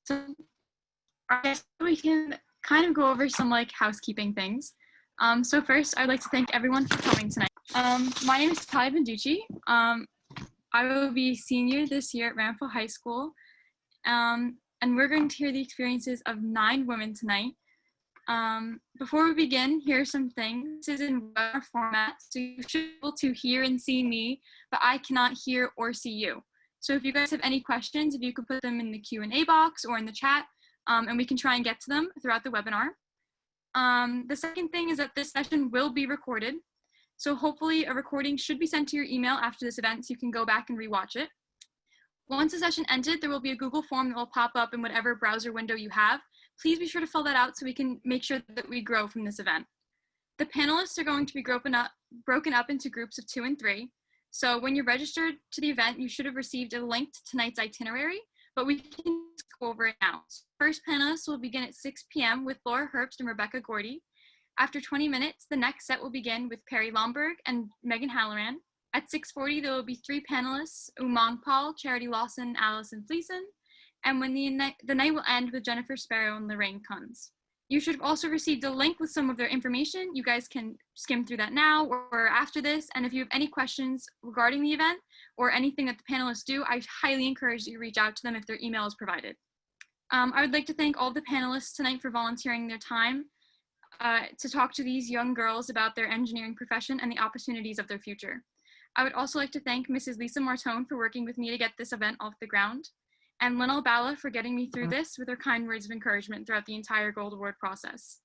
So I guess we can kind of go over some like housekeeping things. So first, I'd like to thank everyone for coming tonight. My name is Talia Benducci. I will be senior this year at Ramfo High School, and we're going to hear the experiences of 9 women tonight. Before we begin, here are some things. This is in webinar format, so you should be able to hear and see me, but I cannot hear or see you. So if you guys have any questions, if you could put them in the Q&A box or in the chat, and we can try and get to them throughout the webinar. The second thing is that this session will be recorded. So hopefully a recording should be sent to your email after this event so you can go back and rewatch it. Once the session ended, there will be a Google form that will pop up in whatever browser window you have. Please be sure to fill that out so we can make sure that we grow from this event. The panelists are going to be broken up into groups of 2 and 3. So when you're registered to the event, you should have received a link to tonight's itinerary, but we can go over it now. First panelist will begin at 6 p.m. with Laura Herbst and Rebecca Gordy. After 20 minutes, the next set will begin with Perry Lomberg and Megan Halloran. At 6:40, there will be 3 panelists, Umang Paul, Charity Lawson, Allison Fleeson, and when the night will end with Jennifer Sparrow and Lorraine Kunz. You should have also received a link with some of their information. You guys can skim through that now or after this, and if you have any questions regarding the event or anything that the panelists do, I highly encourage you to reach out to them if their email is provided. I would like to thank all the panelists tonight for volunteering their time to talk to these young girls about their engineering profession and the opportunities of their future. I would also like to thank Mrs. Lisa Martone for working with me to get this event off the ground, and Lynn Albala for getting me through this with her kind words of encouragement throughout the entire Gold Award process.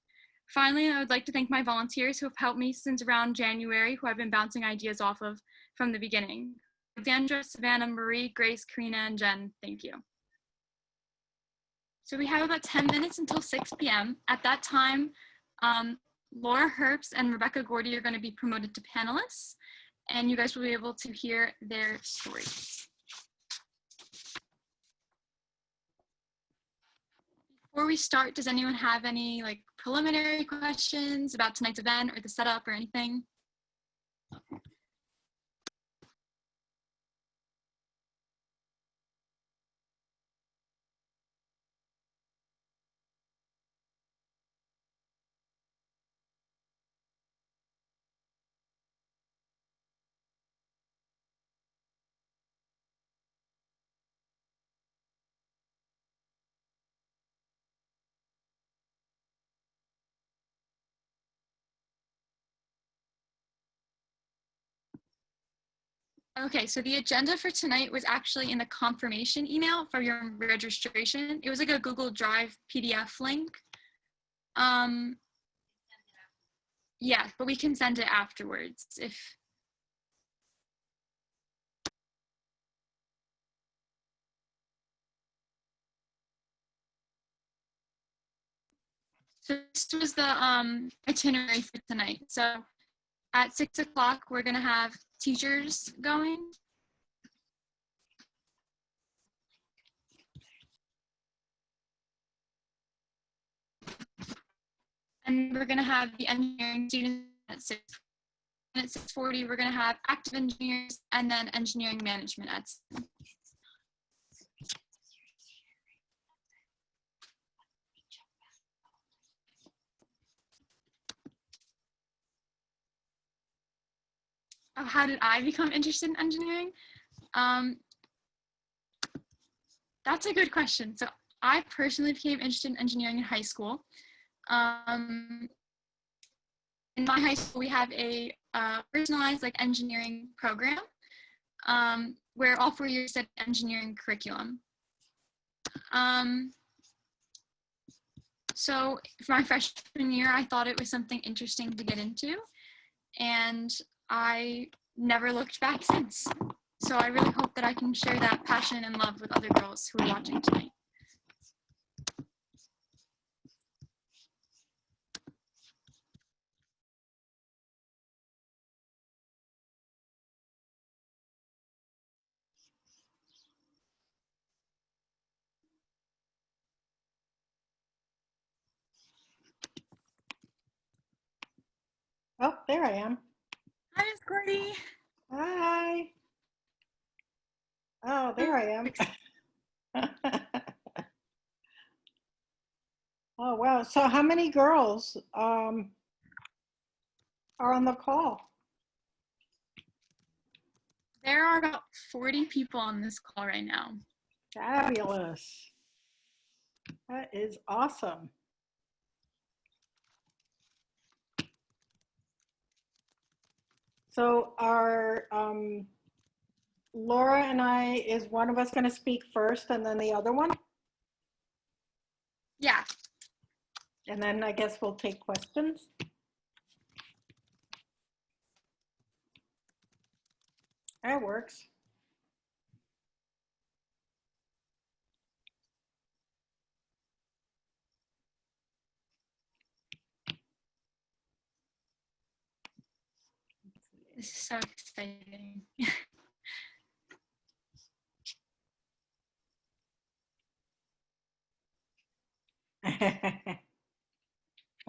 Finally, I would like to thank my volunteers who have helped me since around January, who I've been bouncing ideas off of from the beginning. Alexandra, Savannah, Marie, Grace, Karina, and Jen, thank you. So we have about 10 minutes until 6 p.m. At that time, Laura Herbst and Rebecca Gordy are going to be promoted to panelists, and you guys will be able to hear their stories. Before we start, does anyone have any like preliminary questions about tonight's event or the setup or anything? Okay, so the agenda for tonight was actually in the confirmation email for your registration. It was like a Google Drive PDF link. Yeah, but we can send it afterwards if. So this was the itinerary for tonight. So at 6 o'clock, we're gonna have teachers going. And we're gonna have the engineering students at 6. And at 6:40, we're gonna have active engineers and then engineering management at 7. How did I become interested in engineering? That's a good question. So I personally became interested in engineering in high school. In my high school, we have a personalized like engineering program where all 4 years study engineering curriculum. So for my freshman year, I thought it was something interesting to get into, and I never looked back since. So I really hope that I can share that passion and love with other girls who are watching tonight. Oh, there I am. Hi, Miss Gordy. Hi. Oh, there I am. Oh, wow. So how many girls are on the call? There are about 40 people on this call right now. Fabulous. That is awesome. So are Laura and I, is one of us going to speak first and then the other one? Yeah. And then I guess we'll take questions. That works. This is so exciting.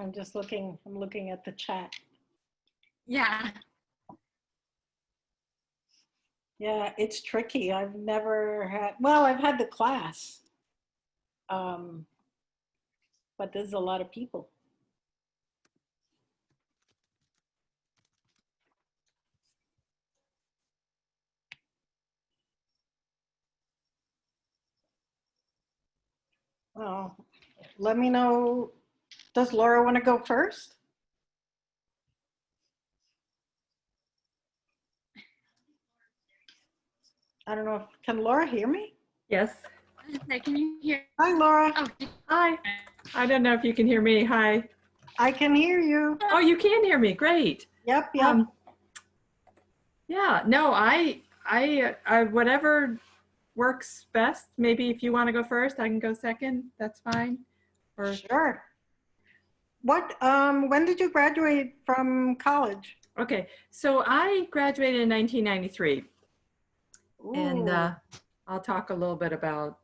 I'm looking at the chat. Yeah. Yeah, it's tricky. I've never had, well, I've had the class, but there's a lot of people. Oh, let me know. Does Laura want to go first? I don't know if, can Laura hear me? Yes. Can you hear? Hi, Laura. Oh, Hi. I don't know if you can hear me. Hi. I can hear you. Oh, you can hear me. Great. Yep. Yeah. No, I whatever works best. Maybe if you want to go first, I can go second. That's fine. Or Sure. When did you graduate from college? okay. So I graduated in 1993, and Ooh. I'll talk a little bit about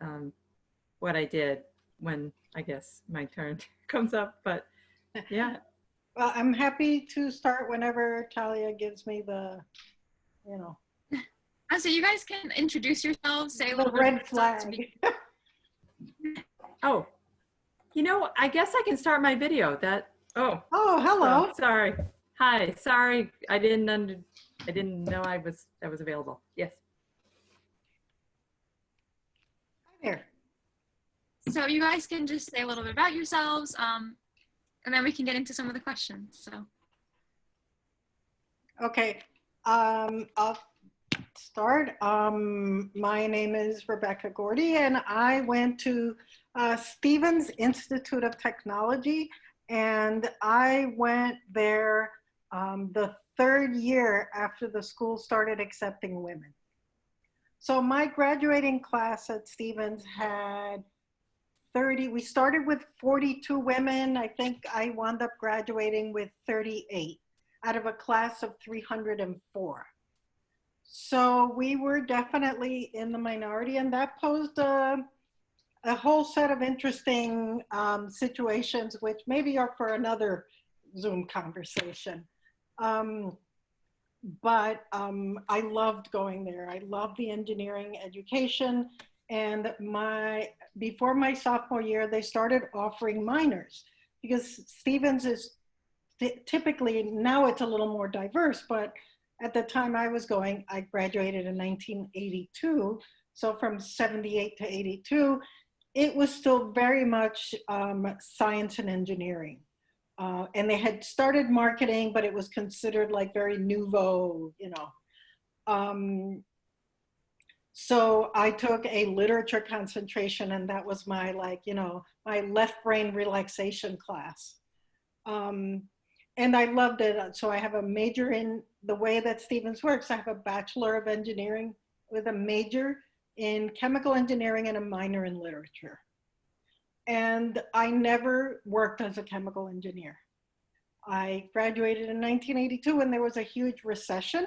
what I did when I guess my turn comes up. But yeah. Well, I'm happy to start whenever Talia gives me the, you know, so you guys can introduce yourselves, say a the little bit. red flag. Oh, I guess I can start my video. Oh, Hello. sorry. Hi, sorry. I didn't know that was available. Yes. Hi there. So you guys can just say a little bit about yourselves, and then we can get into some of the questions. So. Okay. I'll start. My name is Rebecca Gordy, and I went to Stevens Institute of Technology, and I went there the third year after the school started accepting women. So my graduating class at Stevens had 30, we started with 42 women. I think I wound up graduating with 38 out of a class of 304. So we were definitely in the minority, and that posed a whole set of interesting situations, which maybe are for another Zoom conversation. But I loved going there. I loved the engineering education. And before my sophomore year, they started offering minors because Stevens is typically, now it's a little more diverse, but at the time I was going, I graduated in 1982. So from 78 to 82, it was still very much science and engineering. And they had started marketing, but it was considered like very nouveau, So I took a literature concentration, and that was my my left brain relaxation class. And I loved it. So I have a major in the way that Stevens works. I have a Bachelor of Engineering with a major in chemical engineering and a minor in literature. And I never worked as a chemical engineer. I graduated in 1982 when there was a huge recession.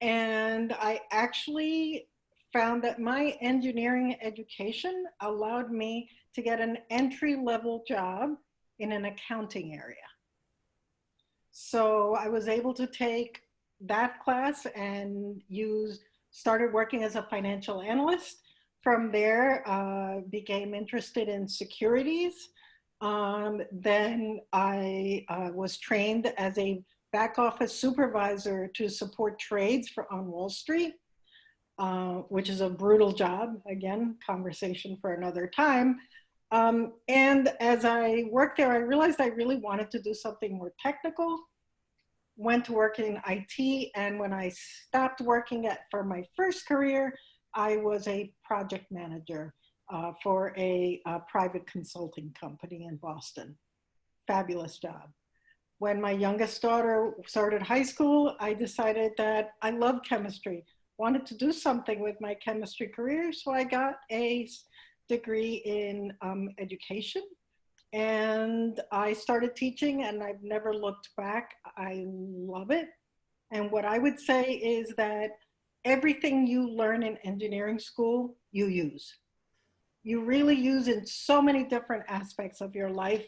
And I actually found that my engineering education allowed me to get an entry-level job in an accounting area. So I was able to take that class and started working as a financial analyst. From there, became interested in securities, Then I was trained as a back office supervisor to support trades on Wall Street, which is a brutal job. Again, conversation for another time. And as I worked there, I realized I really wanted to do something more technical. Went to work in IT, and when I stopped working for my first career, I was a project manager for a private consulting company in Boston. Fabulous job. When my youngest daughter started high school, I decided that I love chemistry, wanted to do something with my chemistry career, so I got a degree in education. And I started teaching, and I've never looked back. I love it. And what I would say is that everything you learn in engineering school, you use. You really use in so many different aspects of your life.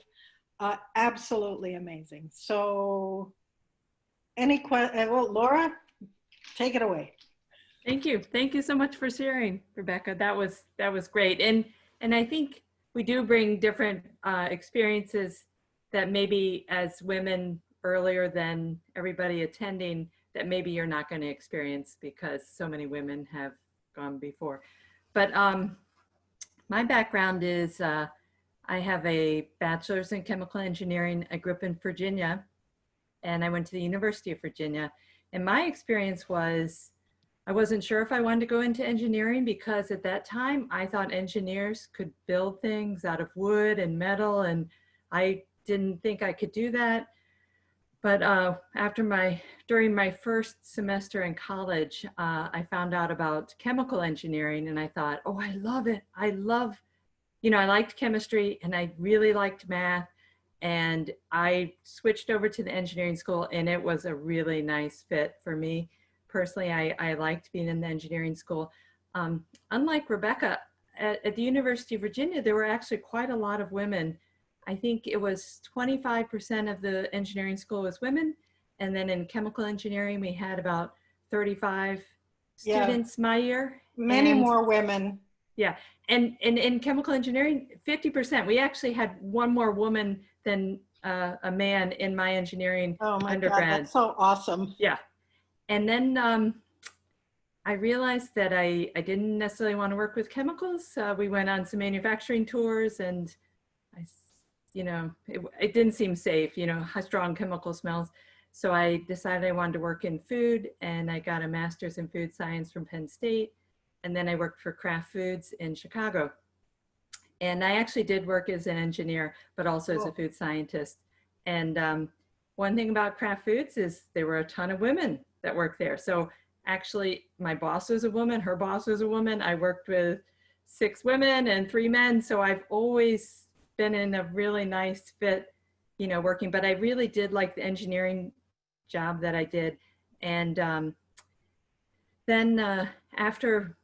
Absolutely amazing. So any questions? Well, Laura, take it away. Thank you. Thank you so much for sharing, Rebecca. That was great. And I think we do bring different experiences that maybe as women earlier than everybody attending that maybe you're not going to experience because so many women have gone before. But my background is I have a bachelor's in chemical engineering. I grew up in Virginia, and I went to the University of Virginia. And my experience was, I wasn't sure if I wanted to go into engineering because at that time I thought engineers could build things out of wood and metal, and I didn't think I could do that. But during my first semester in college, I found out about chemical engineering, and I thought, oh, I love it. I liked chemistry, and I really liked math. And I switched over to the engineering school, and it was a really nice fit for me. Personally, I liked being in the engineering school. Unlike Rebecca, at the University of Virginia, there were actually quite a lot of women. I think it was 25% of the engineering school was women. And then in chemical engineering, we had about 35 students my year. Many more women. Yeah, and in chemical engineering, 50%. We actually had one more woman than a man in my engineering undergrad. God, that's so awesome. Yeah. And then I realized that I didn't necessarily want to work with chemicals. We went on some manufacturing tours, and it didn't seem safe, strong chemical smells. So I decided I wanted to work in food, and I got a master's in food science from Penn State. And then I worked for Kraft Foods in Chicago. And I actually did work as an engineer, but also as a food scientist. And one thing about Kraft Foods is there were a ton of women that worked there. So actually my boss was a woman, her boss was a woman. I worked with 6 women and 3 men. So I've always been in a really nice fit, working, but I really did like the engineering job that I did. And then after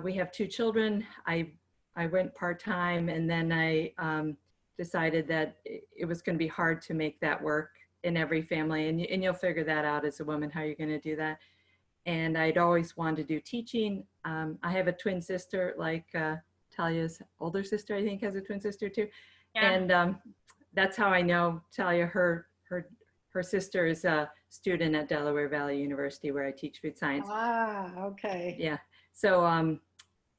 we have 2 children, I went part-time, and then I decided that it was going to be hard to make that work in every family. And you'll figure that out as a woman, how you're going to do that. And I'd always wanted to do teaching. I have a twin sister, like Talia's older sister, I think, has a twin sister too. Yeah. And that's how I know Talia. Her sister is a student at Delaware Valley University, where I teach food science. Ah, okay. Yeah. So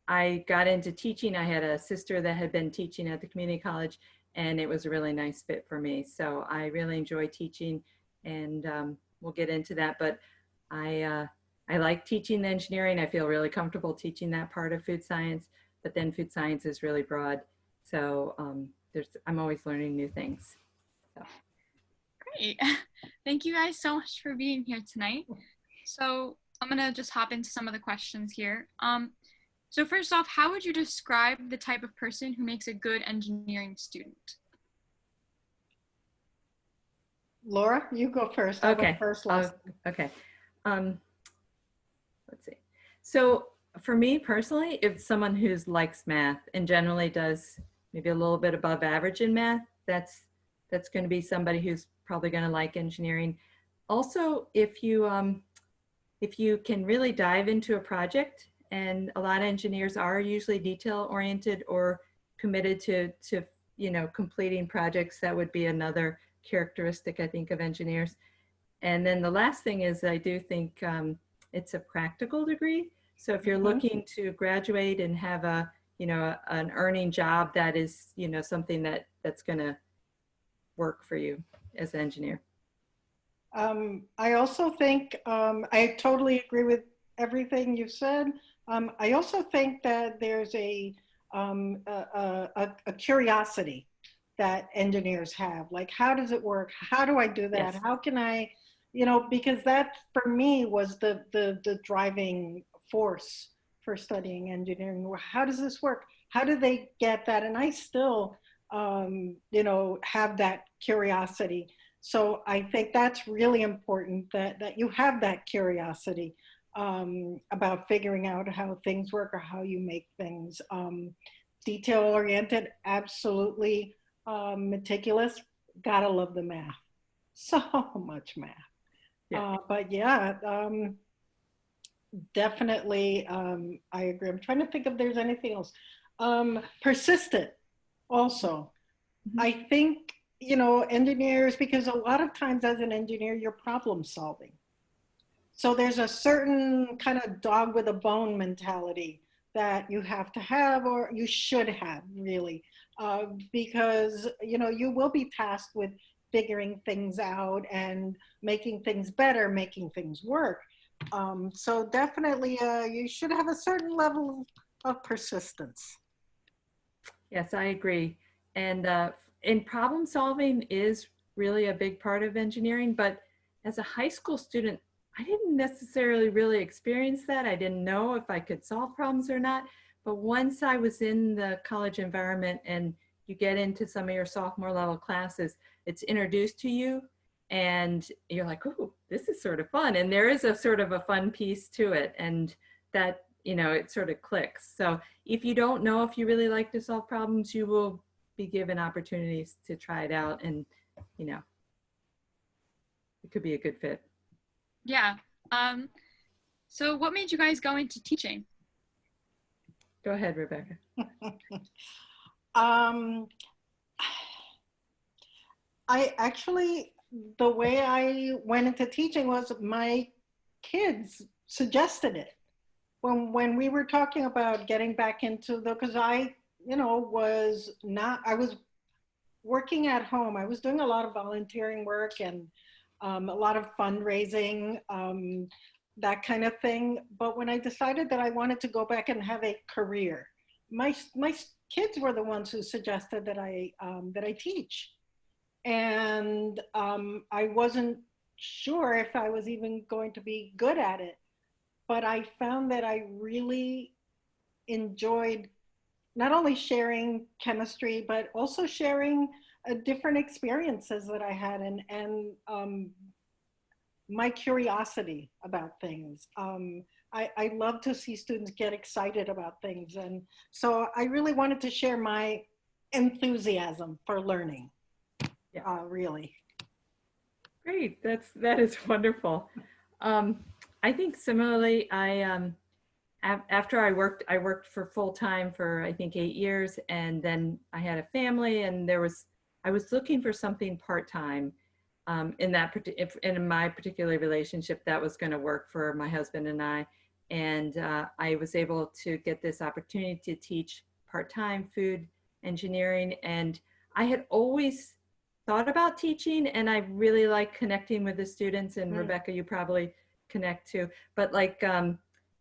I got into teaching. I had a sister that had been teaching at the community college, and it was a really nice fit for me. So I really enjoy teaching, and we'll get into that. But I like teaching the engineering. I feel really comfortable teaching that part of food science, but then food science is really broad. So I'm always learning new things. So. Great. Thank you guys so much for being here tonight. So I'm gonna just hop into some of the questions here. So first off, how would you describe the type of person who makes a good engineering student? Laura, you go first. Okay. Okay. Let's see. So for me personally, if someone who likes math and generally does maybe a little bit above average in math, that's going to be somebody who's probably going to like engineering. Also, if you can really dive into a project, and a lot of engineers are usually detail oriented or committed to completing projects. That would be another characteristic, I think, of engineers. And then the last thing is I do think it's a practical degree. So if you're looking to graduate and have an earning job, that is, something that's going to work for you as an engineer. I also think, I totally agree with everything you said. I also think that there's a curiosity that engineers have, like, how does it work? How do I do that? Yes. How can I, because that for me was the driving force for studying engineering. How does this work? How do they get that? And I still, have that curiosity. So I think that's really important that you have that curiosity about figuring out how things work or how you make things. Detail oriented, absolutely meticulous. Gotta love the math. So much math. Yeah. But yeah, definitely, I agree. I'm trying to think if there's anything else. Persistent also. I think, engineers, because a lot of times as an engineer, you're problem solving. So there's a certain kind of dog with a bone mentality that you have to have, or you should have, really, because, you will be tasked with figuring things out and making things better, making things work. So definitely you should have a certain level of persistence. Yes, I agree. And problem solving is really a big part of engineering, but as a high school student, I didn't necessarily really experience that. I didn't know if I could solve problems or not. But once I was in the college environment and you get into some of your sophomore level classes, it's introduced to you and you're like, "Ooh, this is sort of fun." And there is a sort of a fun piece to it. And that, it sort of clicks. So if you don't know if you really like to solve problems, you will be given opportunities to try it out, and it could be a good fit. Yeah. So what made you guys go into teaching? Go ahead, Rebecca. I actually, the way I went into teaching was my kids suggested it. When we were talking about getting back into because I, I was working at home. I was doing a lot of volunteering work and a lot of fundraising, that kind of thing. But when I decided that I wanted to go back and have a career, my kids were the ones who suggested that I teach. And I wasn't sure if I was even going to be good at it. But I found that I really enjoyed not only sharing chemistry, but also sharing different experiences that I had and my curiosity about things. I love to see students get excited about things. And so I really wanted to share my enthusiasm for learning, really. Great, that is wonderful. I think similarly, after I worked for full time for I think 8 years, and then I had a family, and I was looking for something part time. In my particular relationship, that was going to work for my husband and I, and I was able to get this opportunity to teach part time food engineering, and I had always thought about teaching, and I really like connecting with the students, and Rebecca, you probably connect too, but like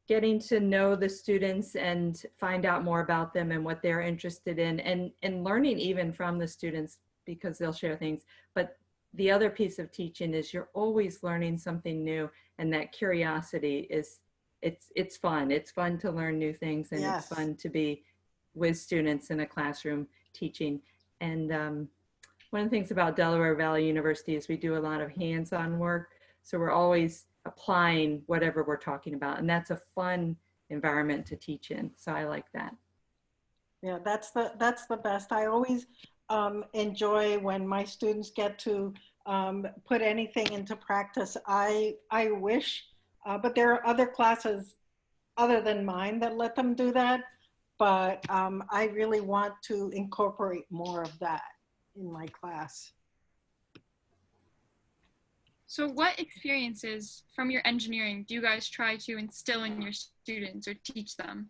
getting to know the students and find out more about them and what they're interested in, and learning even from the students because they'll share things. But the other piece of teaching is you're always learning something new, and that curiosity it's fun. It's fun to learn new things, and Yes. It's fun to be with students in a classroom teaching. And one of the things about Delaware Valley University is we do a lot of hands-on work. So we're always applying whatever we're talking about. And that's a fun environment to teach in. So I like that. Yeah, that's the best. I always enjoy when my students get to put anything into practice. I wish, but there are other classes other than mine that let them do that. but I really want to incorporate more of that in my class. So what experiences from your engineering do you guys try to instill in your students or teach them?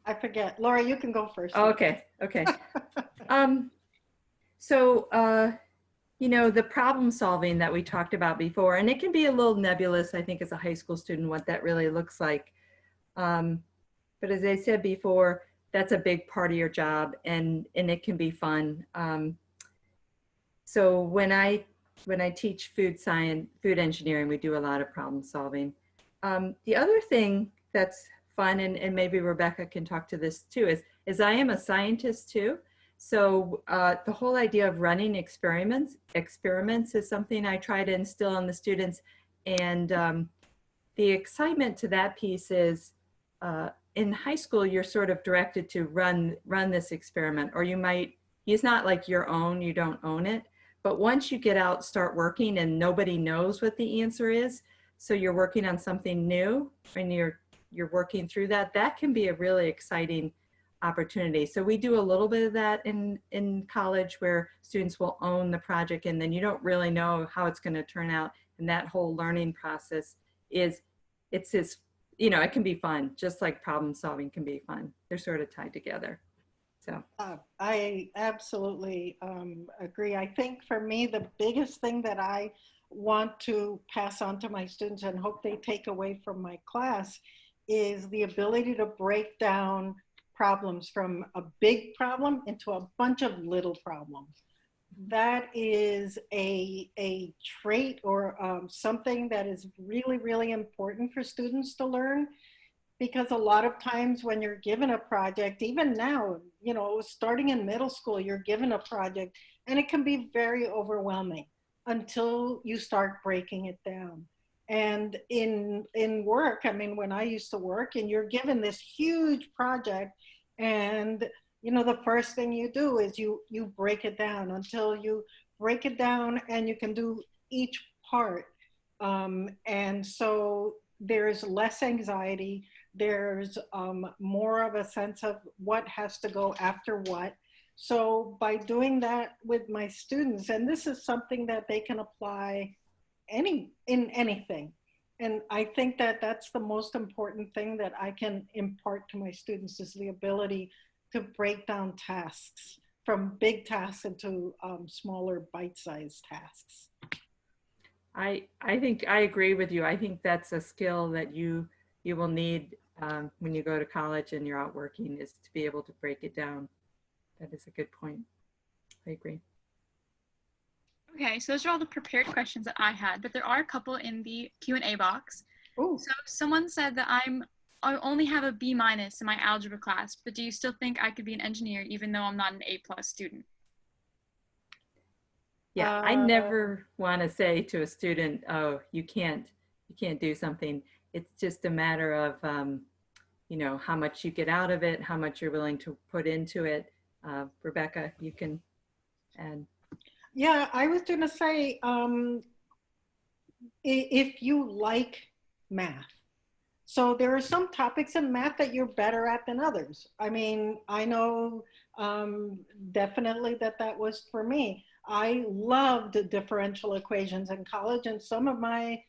I forget. Laura, you can go first. Oh, okay, okay. You know, the problem solving that we talked about before, and it can be a little nebulous, I think, as a high school student, what that really looks like. But as I said before, that's a big part of your job, and it can be fun. So when I teach food science, food engineering, we do a lot of problem solving. The other thing that's fun, and maybe Rebecca can talk to this too, is I am a scientist too. So the whole idea of running experiments is something I try to instill in the students. And the excitement to that piece is in high school, you're sort of directed to run this experiment, or you might, it's not like your own, you don't own it. But once you get out, start working, and nobody knows what the answer is, so you're working on something new, and you're working through that, that can be a really exciting opportunity. So we do a little bit of that in college, where students will own the project, and then you don't really know how it's going to turn out. And that whole learning process it's you know, it can be fun, just like problem solving can be fun. They're sort of tied together. So I absolutely agree. I think for me, the biggest thing that I want to pass on to my students and hope they take away from my class is the ability to break down problems from a big problem into a bunch of little problems. That is a trait or something that is really, really important for students to learn, because a lot of times when you're given a project, even now, you know, starting in middle school, you're given a project and it can be very overwhelming until you start breaking it down. And in work, I mean, when I used to work and you're given this huge project, and you know, the first thing you do is you break it down until you break it down and you can do each part. And so there's less anxiety, there's more of a sense of what has to go after what. So by doing that with my students, and this is something that they can apply in anything. And I think that that's the most important thing that I can impart to my students, is the ability to break down tasks from big tasks into smaller bite-sized tasks. I think I agree with you. I think that's a skill that you will need when you go to college and you're out working, is to be able to break it down. That is a good point. I agree. Okay, so those are all the prepared questions that I had, but there are a couple in the Q&A box. Ooh. So someone said that I only have a B- in my algebra class, but do you still think I could be an engineer even though I'm not an A+ student? Yeah, I never want to say to a student, oh, you can't do something. It's just a matter of, you know, how much you get out of it, how much you're willing to put into it. Rebecca, you can add. Yeah, I was going to say, if you like math, so there are some topics in math that you're better at than others. I mean, I know definitely that was for me. I loved differential equations in college, and some of my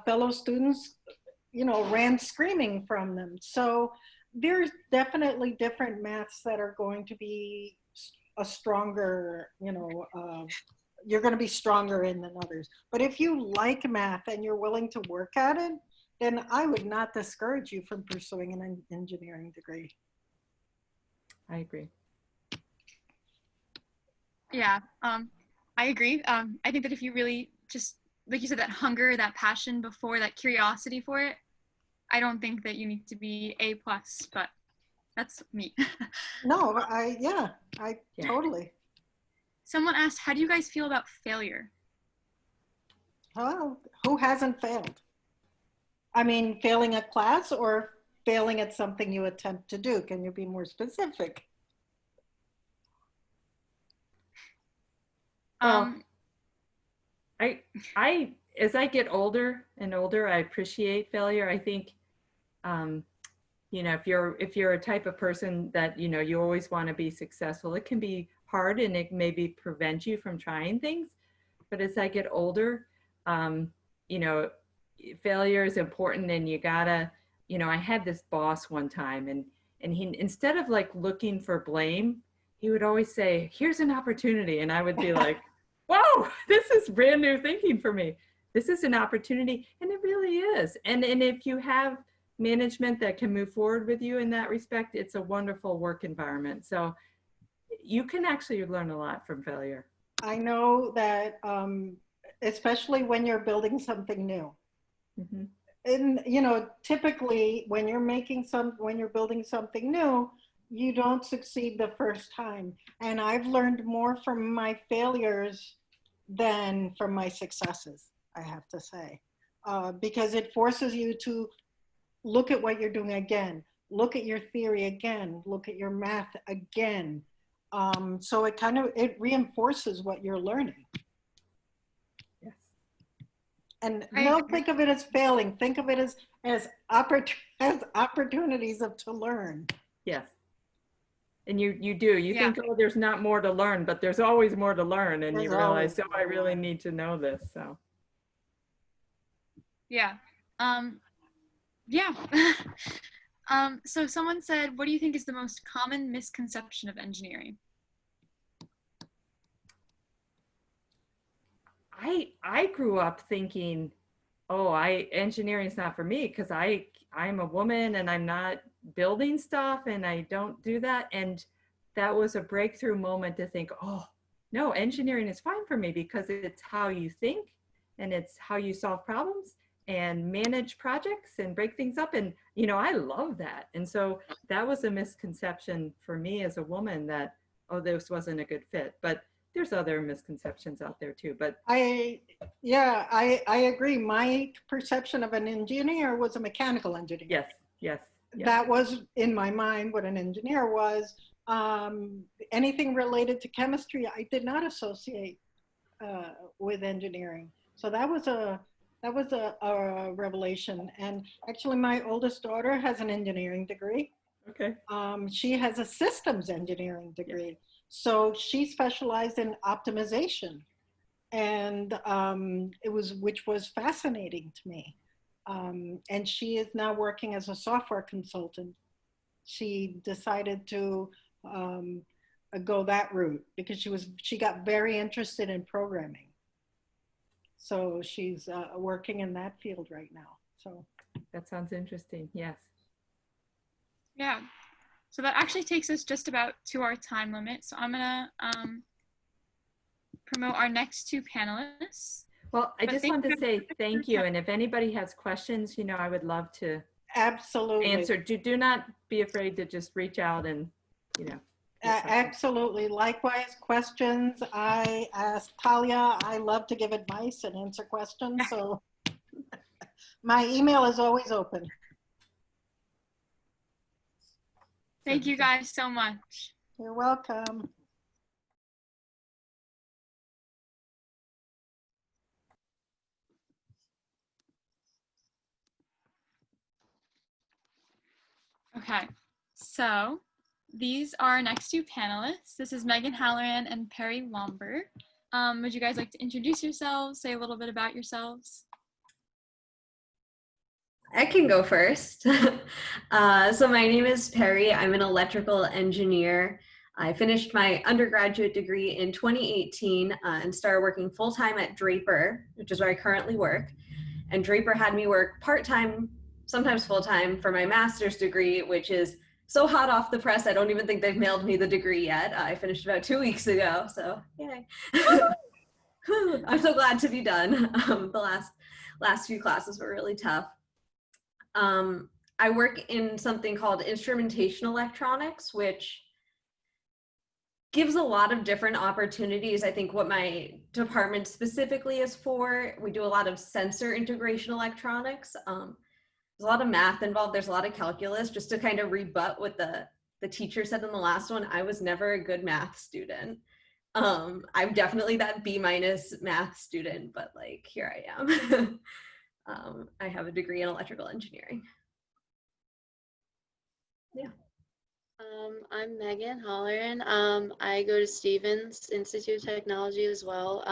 fellow students, you know, ran screaming from them. So there's definitely different maths that are going to be a stronger, you know, you're going to be stronger in than others. But if you like math and you're willing to work at it, then I would not discourage you from pursuing an engineering degree. I agree. Yeah, I agree. I think that if you really just, like you said, that hunger, that passion before, that curiosity for it, I don't think that you need to be A+, but that's me. No, yeah, totally. Someone asked, how do you guys feel about failure? Oh, who hasn't failed? I mean, failing a class or failing at something you attempt to do? Can you be more specific? Well, I as I get older and older, I appreciate failure. I think you know, if you're a type of person that, you know, you always want to be successful, it can be hard and it maybe prevent you from trying things. But as I get older, you know, failure is important, and you gotta, you know, I had this boss one time, and he, instead of like looking for blame, he would always say, here's an opportunity. And I would be like, whoa, this is brand new thinking for me. This is an opportunity. And it really is. And if you have management that can move forward with you in that respect, it's a wonderful work environment. So you can actually learn a lot from failure. I know that, especially when you're building something new. Mm-hmm. And, you know, typically when you're building something new, you don't succeed the first time. And I've learned more from my failures than from my successes, I have to say, because it forces you to look at what you're doing again, look at your theory again, look at your math again. So it reinforces what you're learning. Yes. And don't think of it as failing. Think of it as opportunities to learn. Yes. And you do. You think, oh, there's not more to learn, but there's always more to learn. And you realize, oh, I really need to know this. So. Yeah. Yeah. So someone said, what do you think is the most common misconception of engineering? I grew up thinking, oh, engineering is not for me because I'm a woman and I'm not building stuff and I don't do that. And that was a breakthrough moment to think, oh, no, engineering is fine for me because it's how you think and it's how you solve problems and manage projects and break things up. And, you know, I love that. And so that was a misconception for me as a woman that, oh, this wasn't a good fit. But there's other misconceptions out there too. But I agree. My perception of an engineer was a mechanical engineer. Yes, yes. Yes. That was in my mind what an engineer was. Anything related to chemistry, I did not associate with engineering. So that was a revelation. And actually, my oldest daughter has an engineering degree. Okay. She has a systems engineering degree. Yes. So she specialized in optimization, and which was fascinating to me. And she is now working as a software consultant. She decided to go that route because she got very interested in programming. So she's working in that field right now. So that sounds interesting. Yes. Yeah. So that actually takes us just about to our time limit. So I'm gonna promote our next two panelists. Well, I just wanted to say thank you. And if anybody has questions, you know, I would love to absolutely answer. Do not be afraid to just reach out and, you know. Absolutely. Likewise, questions. I asked Talia, I love to give advice and answer questions. So my email is always open. Thank you guys so much. You're welcome. Okay, so these are our next two panelists. This is Megan Halloran and Perry Lomber. Would you guys like to introduce yourselves, say a little bit about yourselves? I can go first. So my name is Perry. I'm an electrical engineer. I finished my undergraduate degree in 2018 and started working full-time at Draper, which is where I currently work. And Draper had me work part-time, sometimes full-time, for my master's degree, which is so hot off the press, I don't even think they've mailed me the degree yet. I finished about 2 weeks ago, so yay. I'm so glad to be done. The last few classes were really tough. I work in something called instrumentation electronics, which gives a lot of different opportunities. I think what my department specifically is for, we do a lot of sensor integration electronics. There's a lot of math involved. There's a lot of calculus. Just to kind of rebut what the teacher said in the last one, I was never a good math student. I'm definitely that B- math student, but like here I am. I have a degree in electrical engineering. I'm Megan Holleran. I go to Stevens Institute of Technology as well.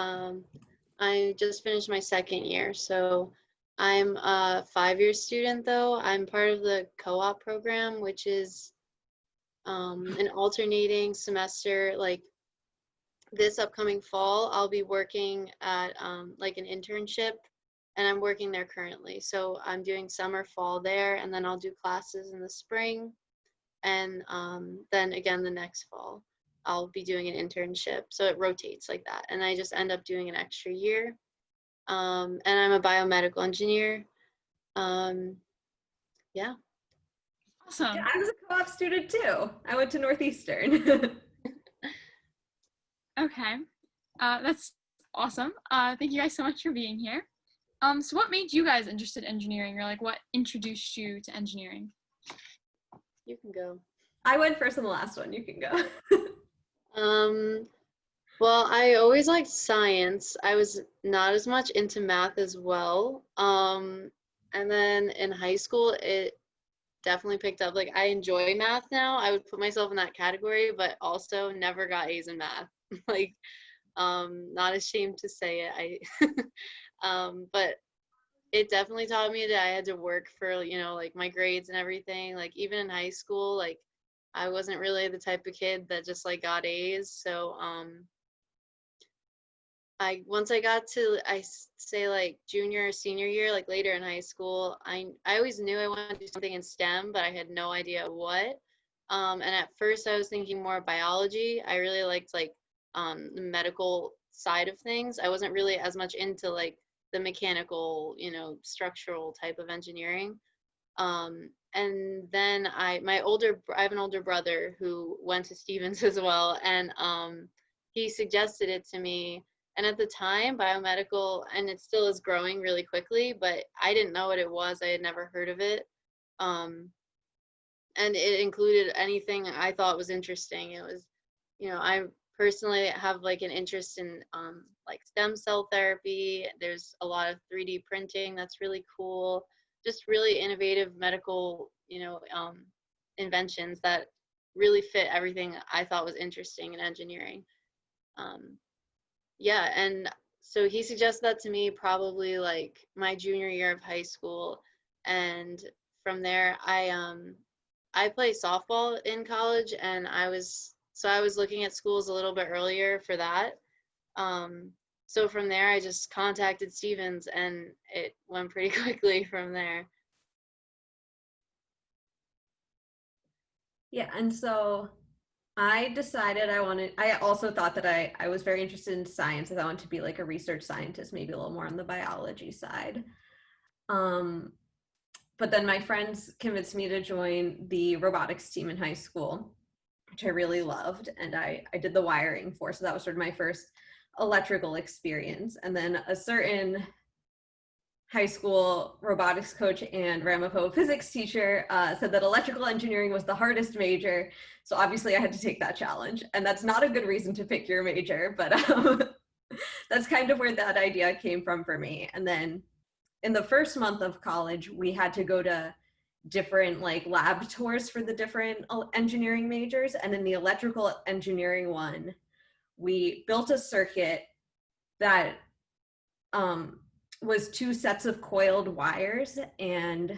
I just finished my second year, so I'm a 5-year student though. I'm part of the co-op program, which is an alternating semester. Like this upcoming fall, I'll be working at like an internship, and I'm working there currently. So I'm doing summer, fall there, and then I'll do classes in the spring. And then again the next fall I'll be doing an internship, so it rotates like that, and I just end up doing an extra year. And I'm a biomedical engineer. Yeah. Awesome. Yeah, I was a co-op student too. I went to Northeastern. Okay. That's awesome. Thank you guys so much for being here. So what made you guys interested in engineering, or like what introduced you to engineering? You can go. I went first on the last one. You can go. Well, I always liked science. I was not as much into math as well. And then in high school, it definitely picked up. Like I enjoy math now. I would put myself in that category, but also never got A's in math. Like, not ashamed to say it. But it definitely taught me that I had to work for, like my grades and everything. Like even in high school, like I wasn't really the type of kid that just like got A's. So once I got to say like junior or senior year, like later in high school, I always knew I wanted to do something in STEM, but I had no idea what. And at first I was thinking more biology. I really liked like the medical side of things. I wasn't really as much into like the mechanical, structural type of engineering. And then I have an older brother who went to Stevens as well, and he suggested it to me. And at the time, biomedical, and it still is growing really quickly, but I didn't know what it was. I had never heard of it. And it included anything I thought was interesting. It was, I personally have like an interest in like stem cell therapy. There's a lot of 3D printing that's really cool. Just really innovative medical, inventions that really fit everything I thought was interesting in engineering. Yeah, and so he suggested that to me probably like my junior year of high school, and from there I played softball in college, and I was looking at schools a little bit earlier for that. So from there I just contacted Stevens, and it went pretty quickly from there. Yeah, and so I decided I also thought that I was very interested in science, as I wanted to be like a research scientist, maybe a little more on the biology side. But then my friends convinced me to join the robotics team in high school, which I really loved. And I did the wiring for, so that was sort of my first electrical experience. And then a certain high school robotics coach and Ramapo physics teacher said that electrical engineering was the hardest major. So obviously I had to take that challenge. And that's not a good reason to pick your major, but that's kind of where that idea came from for me. And then in the first month of college, we had to go to different like lab tours for the different engineering majors. And in the electrical engineering one, we built a circuit that was 2 sets of coiled wires, and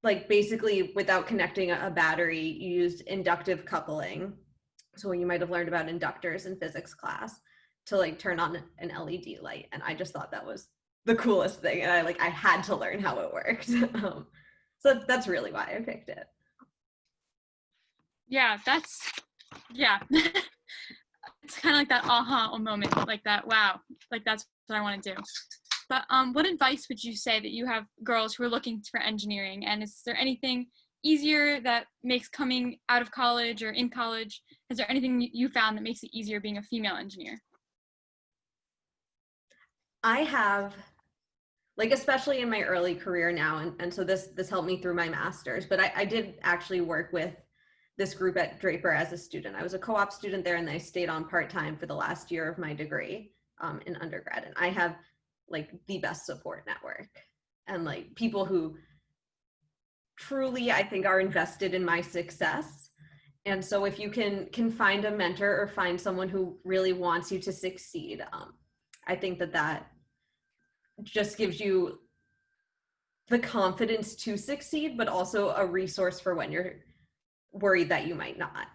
like basically without connecting a battery, you used inductive coupling. So you might have learned about inductors in physics class, to like turn on an LED light. And I just thought that was the coolest thing. And I had to learn how it worked. So that's really why I picked it. Yeah, yeah. It's kind of like that aha moment, like that, wow, like that's what I want to do. But what advice would you say that you have girls who are looking for engineering? And is there anything easier that makes coming out of college or in college? Is there anything you found that makes it easier being a female engineer? I have, like, especially in my early career now, and so this helped me through my master's, but I did actually work with this group at Draper as a student. I was a co-op student there, and I stayed on part-time for the last year of my degree in undergrad. And I have like the best support network, and like people who truly, I think, are invested in my success. And so if you can find a mentor or find someone who really wants you to succeed, I think that just gives you the confidence to succeed, but also a resource for when you're worried that you might not.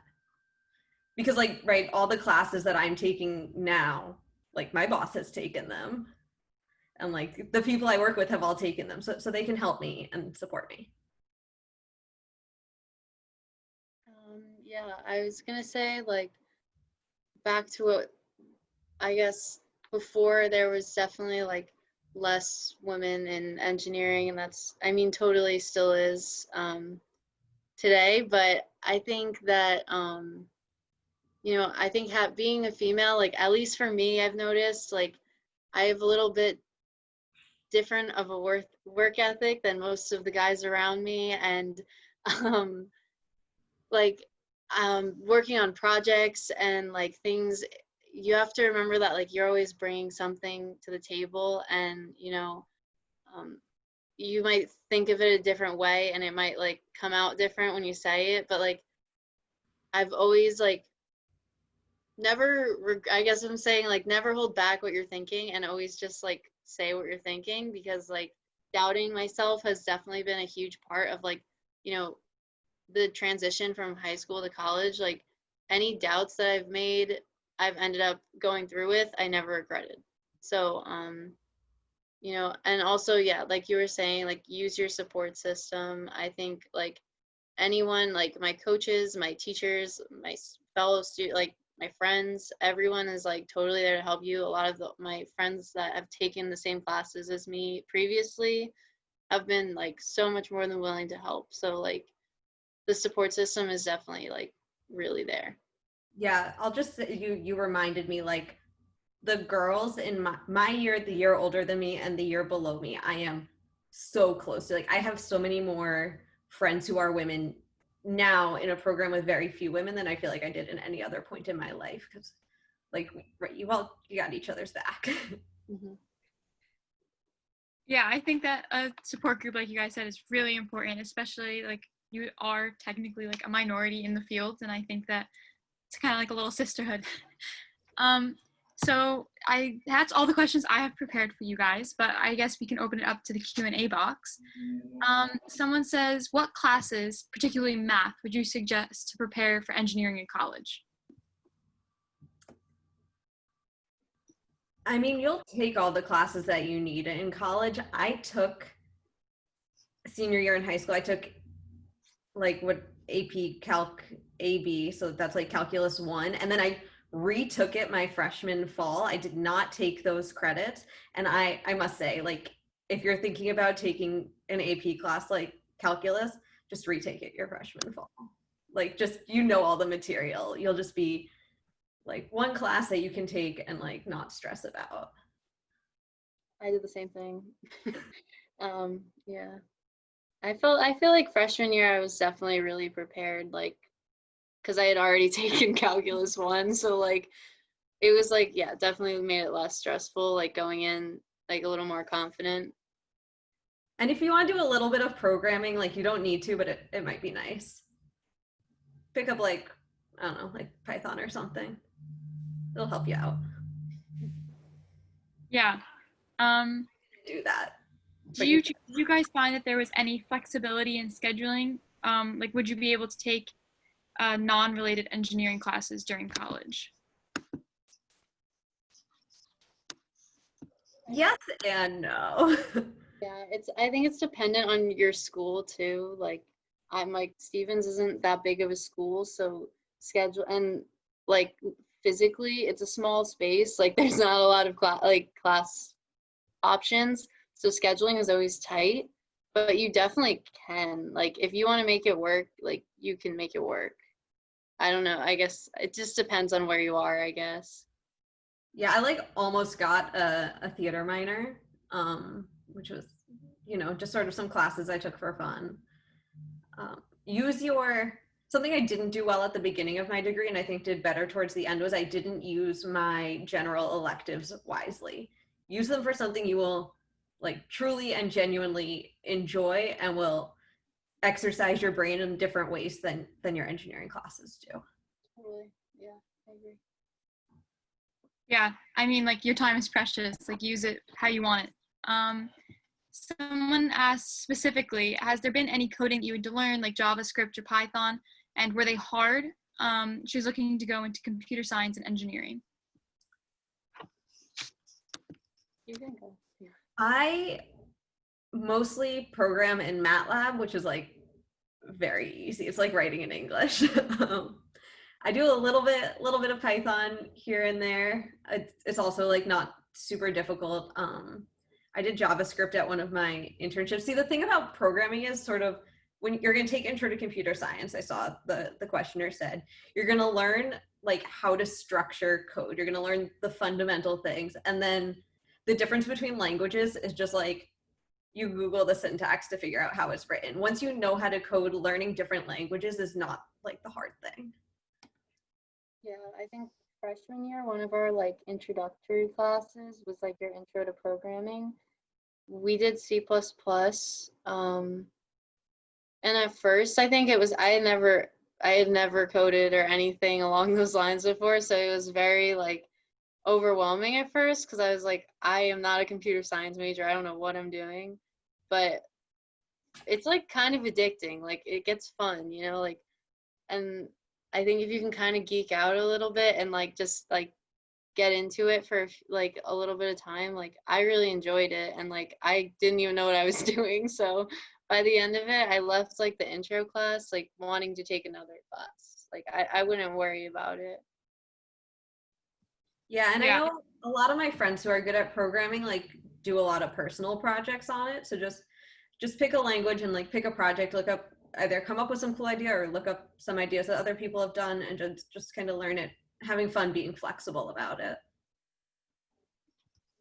Because like, right, all the classes that I'm taking now, like my boss has taken them, and like the people I work with have all taken them, so they can help me and support me. Yeah, I was gonna say, like, back to what I guess before, there was definitely like less women in engineering, and that's, I mean, totally still is today. But I think that I think being a female, like at least for me, I've noticed like I have a little bit different of a work ethic than most of the guys around me, and um, like working on projects and like things, you have to remember that like you're always bringing something to the table, and um, you might think of it a different way and it might like come out different when you say it, but like I've always like never, I guess I'm saying like never hold back what you're thinking and always just like say what you're thinking, because like doubting myself has definitely been a huge part of like the transition from high school to college. Like any doubts that I've made, I've ended up going through with, I never regretted. So and also, yeah, like you were saying, like use your support system. I think like anyone, like my coaches, my teachers, my fellow students, like my friends, everyone is like totally there to help you. A lot of my friends that have taken the same classes as me previously have been like so much more than willing to help. So like the support system is definitely like really there. Yeah, I'll just say, you reminded me, like the girls in my year, the year older than me and the year below me, I am so close to. Like I have so many more friends who are women now in a program with very few women than I feel like I did in any other point in my life, because like right, you got each other's back. Mm-hmm. Yeah, I think that a support group, like you guys said, is really important, especially like you are technically like a minority in the field, and I think that it's kind of like a little sisterhood. So that's all the questions I have prepared for you guys, but I guess we can open it up to the Q&A box. Someone says, what classes, particularly math, would you suggest to prepare for engineering in college? I mean, you'll take all the classes that you need in college. I took senior year in high school, I took like what AP Calc AB, so that's like Calculus 1, and then I retook it my freshman fall. I did not take those credits, and I must say, like if you're thinking about taking an AP class like calculus, just retake it your freshman fall. Like just all the material. You'll just be like one class that you can take and like not stress about. I did the same thing. Yeah. I feel like freshman year I was definitely really prepared, like because I had already taken calculus 1, so like it was like, yeah, definitely made it less stressful, like going in like a little more confident. And if you want to do a little bit of programming, like you don't need to, but it might be nice. Pick up like, I don't know, like Python or something. It'll help you out. Yeah. Do that. Did you guys find that there was any flexibility in scheduling? Like, would you be able to take non-related engineering classes during college? Yes and no. Yeah, I think it's dependent on your school too. Like I'm like Stevens isn't that big of a school, so schedule and like physically it's a small space. Like there's not a lot of class options, so scheduling is always tight. But you definitely can, like if you want to make it work, like you can make it work. I don't know. I guess it just depends on where you are, I guess. Yeah, I like almost got a theater minor, which was, just sort of some classes I took for fun. Something I didn't do well at the beginning of my degree and I think did better towards the end was I didn't use my general electives wisely. Use them for something you will like truly and genuinely enjoy and will exercise your brain in different ways than your engineering classes do. Totally. Yeah, I agree. Yeah, I mean, like, your time is precious. Like, use it how you want it. Someone asked specifically, has there been any coding you had to learn, like JavaScript or Python, and were they hard? She was looking to go into computer science and engineering. You can go. Yeah. I mostly program in MATLAB, which is like very easy. It's like writing in English. I do a little bit of Python here and there. It's also like not super difficult. I did JavaScript at one of my internships. See, the thing about programming is sort of when you're going to take intro to computer science, I saw the questioner said, you're going to learn like how to structure code. You're going to learn the fundamental things. And then the difference between languages is just like you Google the syntax to figure out how it's written. Once you know how to code, learning different languages is not like the hard thing. Yeah, I think freshman year, one of our like introductory classes was like your intro to programming. We did C++. And at first, I think it was I had never coded or anything along those lines before, so it was very like overwhelming at first because I was like, I am not a computer science major. I don't know what I'm doing, but it's like kind of addicting. Like it gets fun, you know, like, and I think if you can kind of geek out a little bit and like just like get into it for like a little bit of time, like I really enjoyed it, and like I didn't even know what I was doing. So by the end of it, I left like the intro class like wanting to take another class. Like I wouldn't worry about it. Yeah, and Yeah. I know a lot of my friends who are good at programming like do a lot of personal projects on it. So just pick a language and like pick a project, look up, either come up with some cool idea or look up some ideas that other people have done and just kind of learn it, having fun, being flexible about it.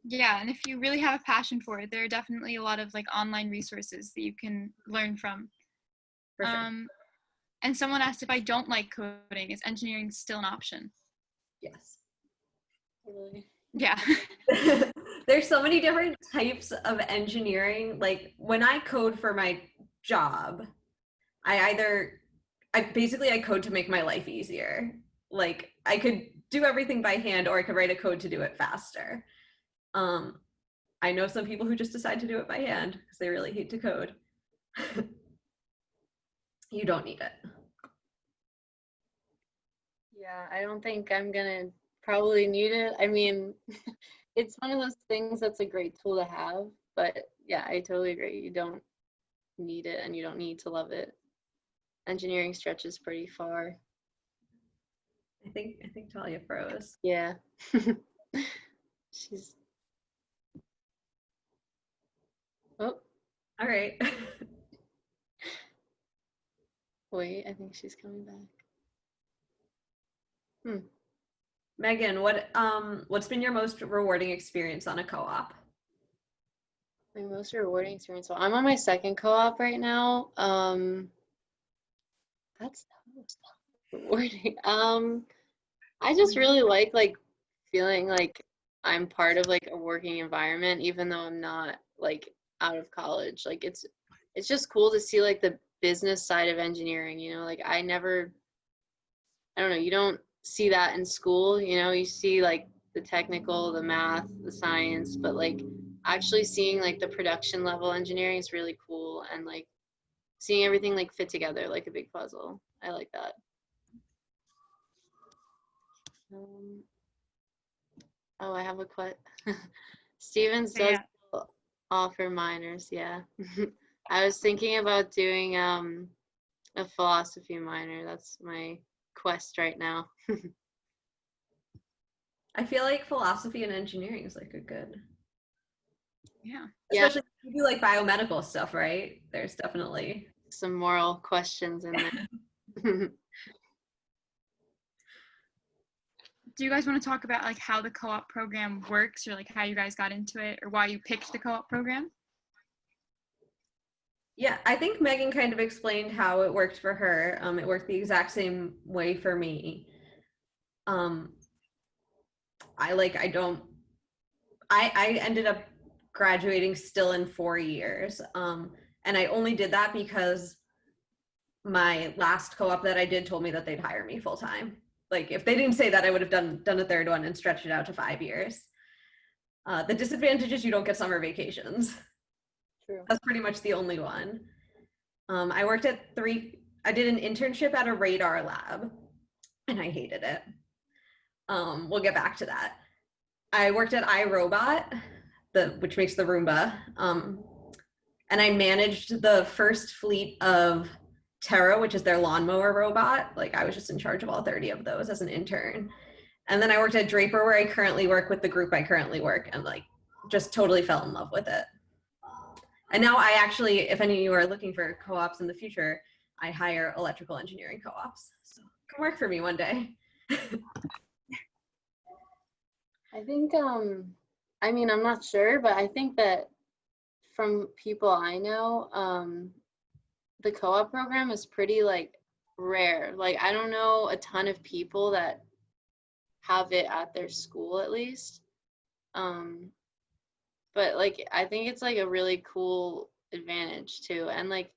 Yeah, and if you really have a passion for it, there are definitely a lot of like online resources that you can learn from. For sure. And someone asked if I don't like coding, is engineering still an option? Yes. Really. Yeah. There's so many different types of engineering. Like when I code for my job, I code to make my life easier. Like I could do everything by hand or I could write a code to do it faster. I know some people who just decide to do it by hand because they really hate to code. You don't need it. Yeah, I don't think I'm gonna probably need it. I mean, it's one of those things that's a great tool to have, but yeah, I totally agree. You don't need it and you don't need to love it. Engineering stretches pretty far. I think Talia froze. Yeah. She's oh, All right. wait, I think she's coming back. Megan, what's been your most rewarding experience on a co-op? My most rewarding experience. Well, I'm on my second co-op right now. That's rewarding. I just really like feeling like I'm part of like a working environment, even though I'm not like out of college. Like it's just cool to see like the business side of engineering, you know, like I don't know, you don't see that in school, you know, you see like the technical, the math, the science, but like actually seeing like the production level engineering is really cool, and like seeing everything like fit together like a big puzzle. I like that. Oh, I have a question. Stevens does offer minors, yeah. I was thinking about doing a philosophy minor. That's my quest right now. I feel like philosophy and engineering is like a good. Yeah. Especially if you do like biomedical stuff, right? There's definitely some moral questions in there. Do you guys want to talk about like how the co-op program works, or like how you guys got into it, or why you picked the co-op program? Yeah, I think Megan kind of explained how it worked for her. It worked the exact same way for me. I ended up graduating still in 4 years. And I only did that because my last co-op that I did told me that they'd hire me full time. Like if they didn't say that, I would have done a third one and stretched it out to 5 years. The disadvantage is you don't get summer vacations. True. That's pretty much the only one. I did an internship at a radar lab and I hated it. We'll get back to that. I worked at iRobot, which makes the Roomba. And I managed the first fleet of Terra, which is their lawnmower robot. Like I was just in charge of all 30 of those as an intern. And then I worked at Draper, where I currently work with the group I currently work, and like just totally fell in love with it. And now I actually, if any of you are looking for co-ops in the future, I hire electrical engineering co-ops. So come work for me one day. I think, I mean, I'm not sure, but I think that from people I know, the co-op program is pretty like rare. Like I don't know a ton of people that have it at their school at least. But like I think it's like a really cool advantage too. And like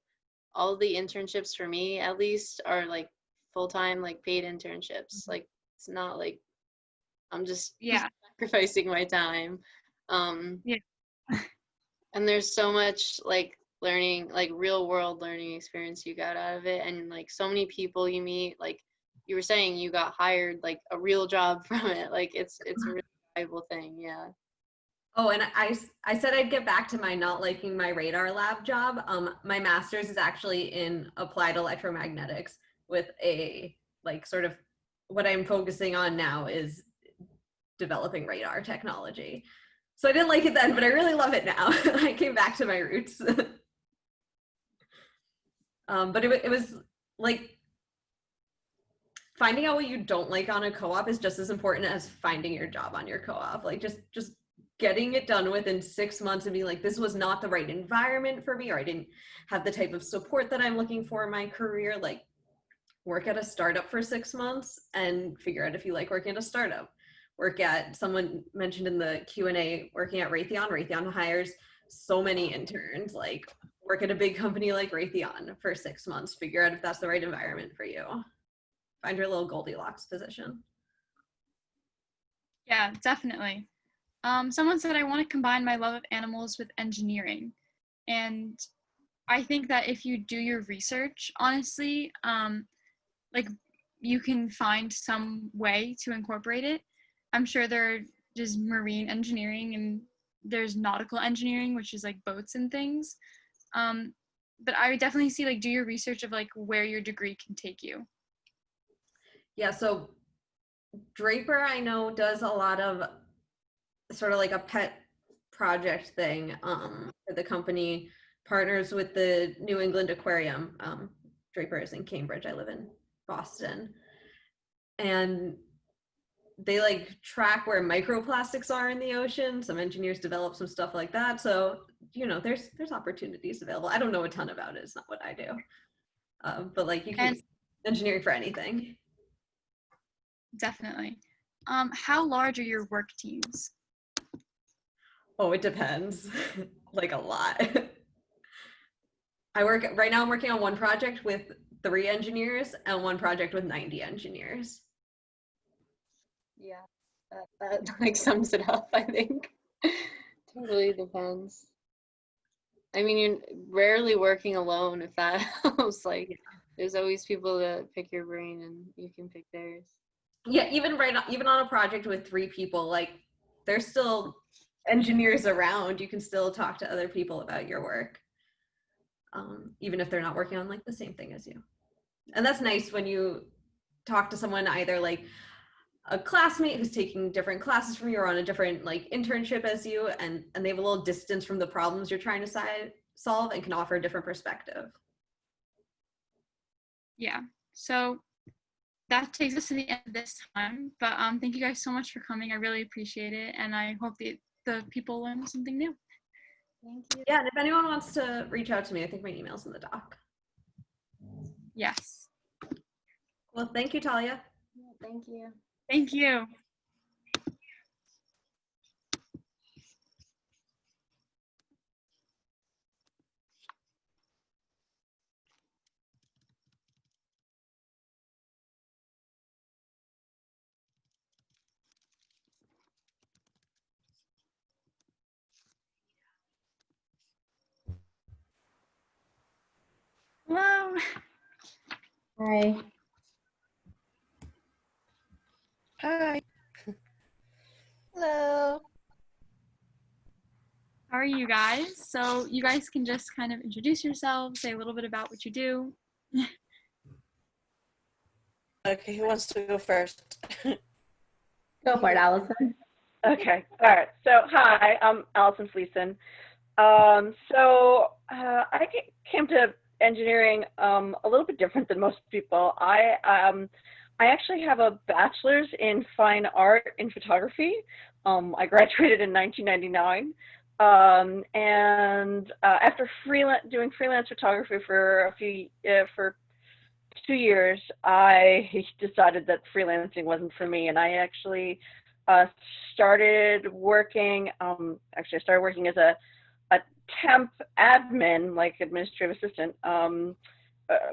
all the internships for me at least are like full-time like paid internships. Like it's not like I'm just sacrificing my time. Yeah. And there's so much like learning, like real world learning experience you got out of it, and like so many people you meet, like you were saying you got hired like a real job from it. Like it's a really valuable thing. Yeah. Oh, and I said I'd get back to my not liking my radar lab job. My master's is actually in applied electromagnetics with a like sort of what I'm focusing on now is developing radar technology. So I didn't like it then, but I really love it now. I came back to my roots. But it was like finding out what you don't like on a co-op is just as important as finding your job on your co-op. Like just getting it done within 6 months and being like, this was not the right environment for me, or I didn't have the type of support that I'm looking for in my career. Like work at a startup for 6 months and figure out if you like working at a startup. Work at, someone mentioned in the Q&A, working at Raytheon. Raytheon hires so many interns. Like work at a big company like Raytheon for 6 months, figure out if that's the right environment for you. Find your little Goldilocks position. Yeah, definitely. Someone said, I want to combine my love of animals with engineering. And I think that if you do your research, honestly, like you can find some way to incorporate it. I'm sure there's marine engineering and there's nautical engineering, which is like boats and things. But I would definitely see like do your research of like where your degree can take you. Yeah, so Draper, I know, does a lot of sort of like a pet project thing for the company, partners with the New England Aquarium. Draper is in Cambridge, I live in Boston. And they like track where microplastics are in the ocean. Some engineers develop some stuff like that. So, you know, there's opportunities available. I don't know a ton about it. It's not what I do. But like you can engineering for anything. Definitely. How large are your work teams? Oh, it depends. Like a lot. Right now I'm working on one project with 3 engineers and one project with 90 engineers. Yeah, that like sums it up, I think. Totally depends. I mean, you're rarely working alone, if that helps. Like, there's always people to pick your brain and you can pick theirs. Yeah, even on a project with 3 people, like there's still engineers around. You can still talk to other people about your work, even if they're not working on like the same thing as you. And that's nice when you talk to someone, either like a classmate who's taking different classes from you or on a different like internship as you, and they have a little distance from the problems you're trying to solve and can offer a different perspective. Yeah, so that takes us to the end of this time, but thank you guys so much for coming. I really appreciate it, and I hope the people learn something new. Thank you. Yeah, and if anyone wants to reach out to me, I think my email's in the doc. Yes. Well, thank you, Talia. Thank you. Thank you. Hi. Hi. Hello. How are you guys? So you guys can just kind of introduce yourselves, say a little bit about what you do. Okay, who wants to go first? Go for it, Allison. Okay, all right. So, hi, I'm Allison Fleeson. I came to engineering a little bit different than most people. I actually have a bachelor's in fine art in photography. I graduated in 1999. After doing freelance photography for for 2 years, I decided that freelancing wasn't for me, and I actually started working. Actually, I started working as a temp admin, like administrative assistant,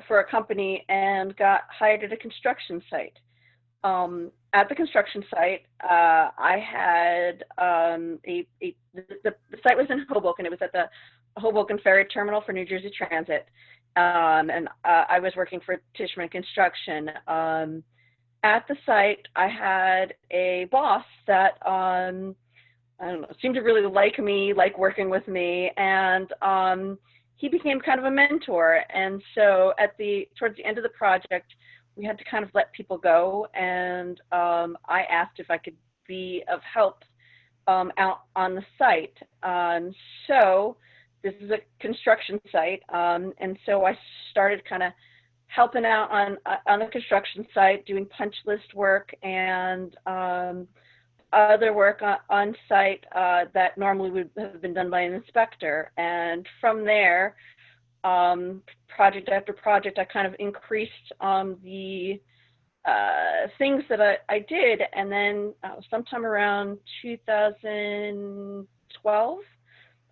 for a company, and got hired at a construction site. At the construction site, I had the site was in Hoboken. It was at the Hoboken Ferry Terminal for New Jersey Transit, and I was working for Tishman Construction. At the site, I had a boss that I don't know, seemed to really like me, like working with me, and he became kind of a mentor. And so towards the end of the project, we had to kind of let people go, and I asked if I could be of help out on the site. So this is a construction site, and so I started kind of helping out on the construction site, doing punch list work and other work on site that normally would have been done by an inspector. And from there, project after project, I kind of increased the things that I did. And then sometime around 2012,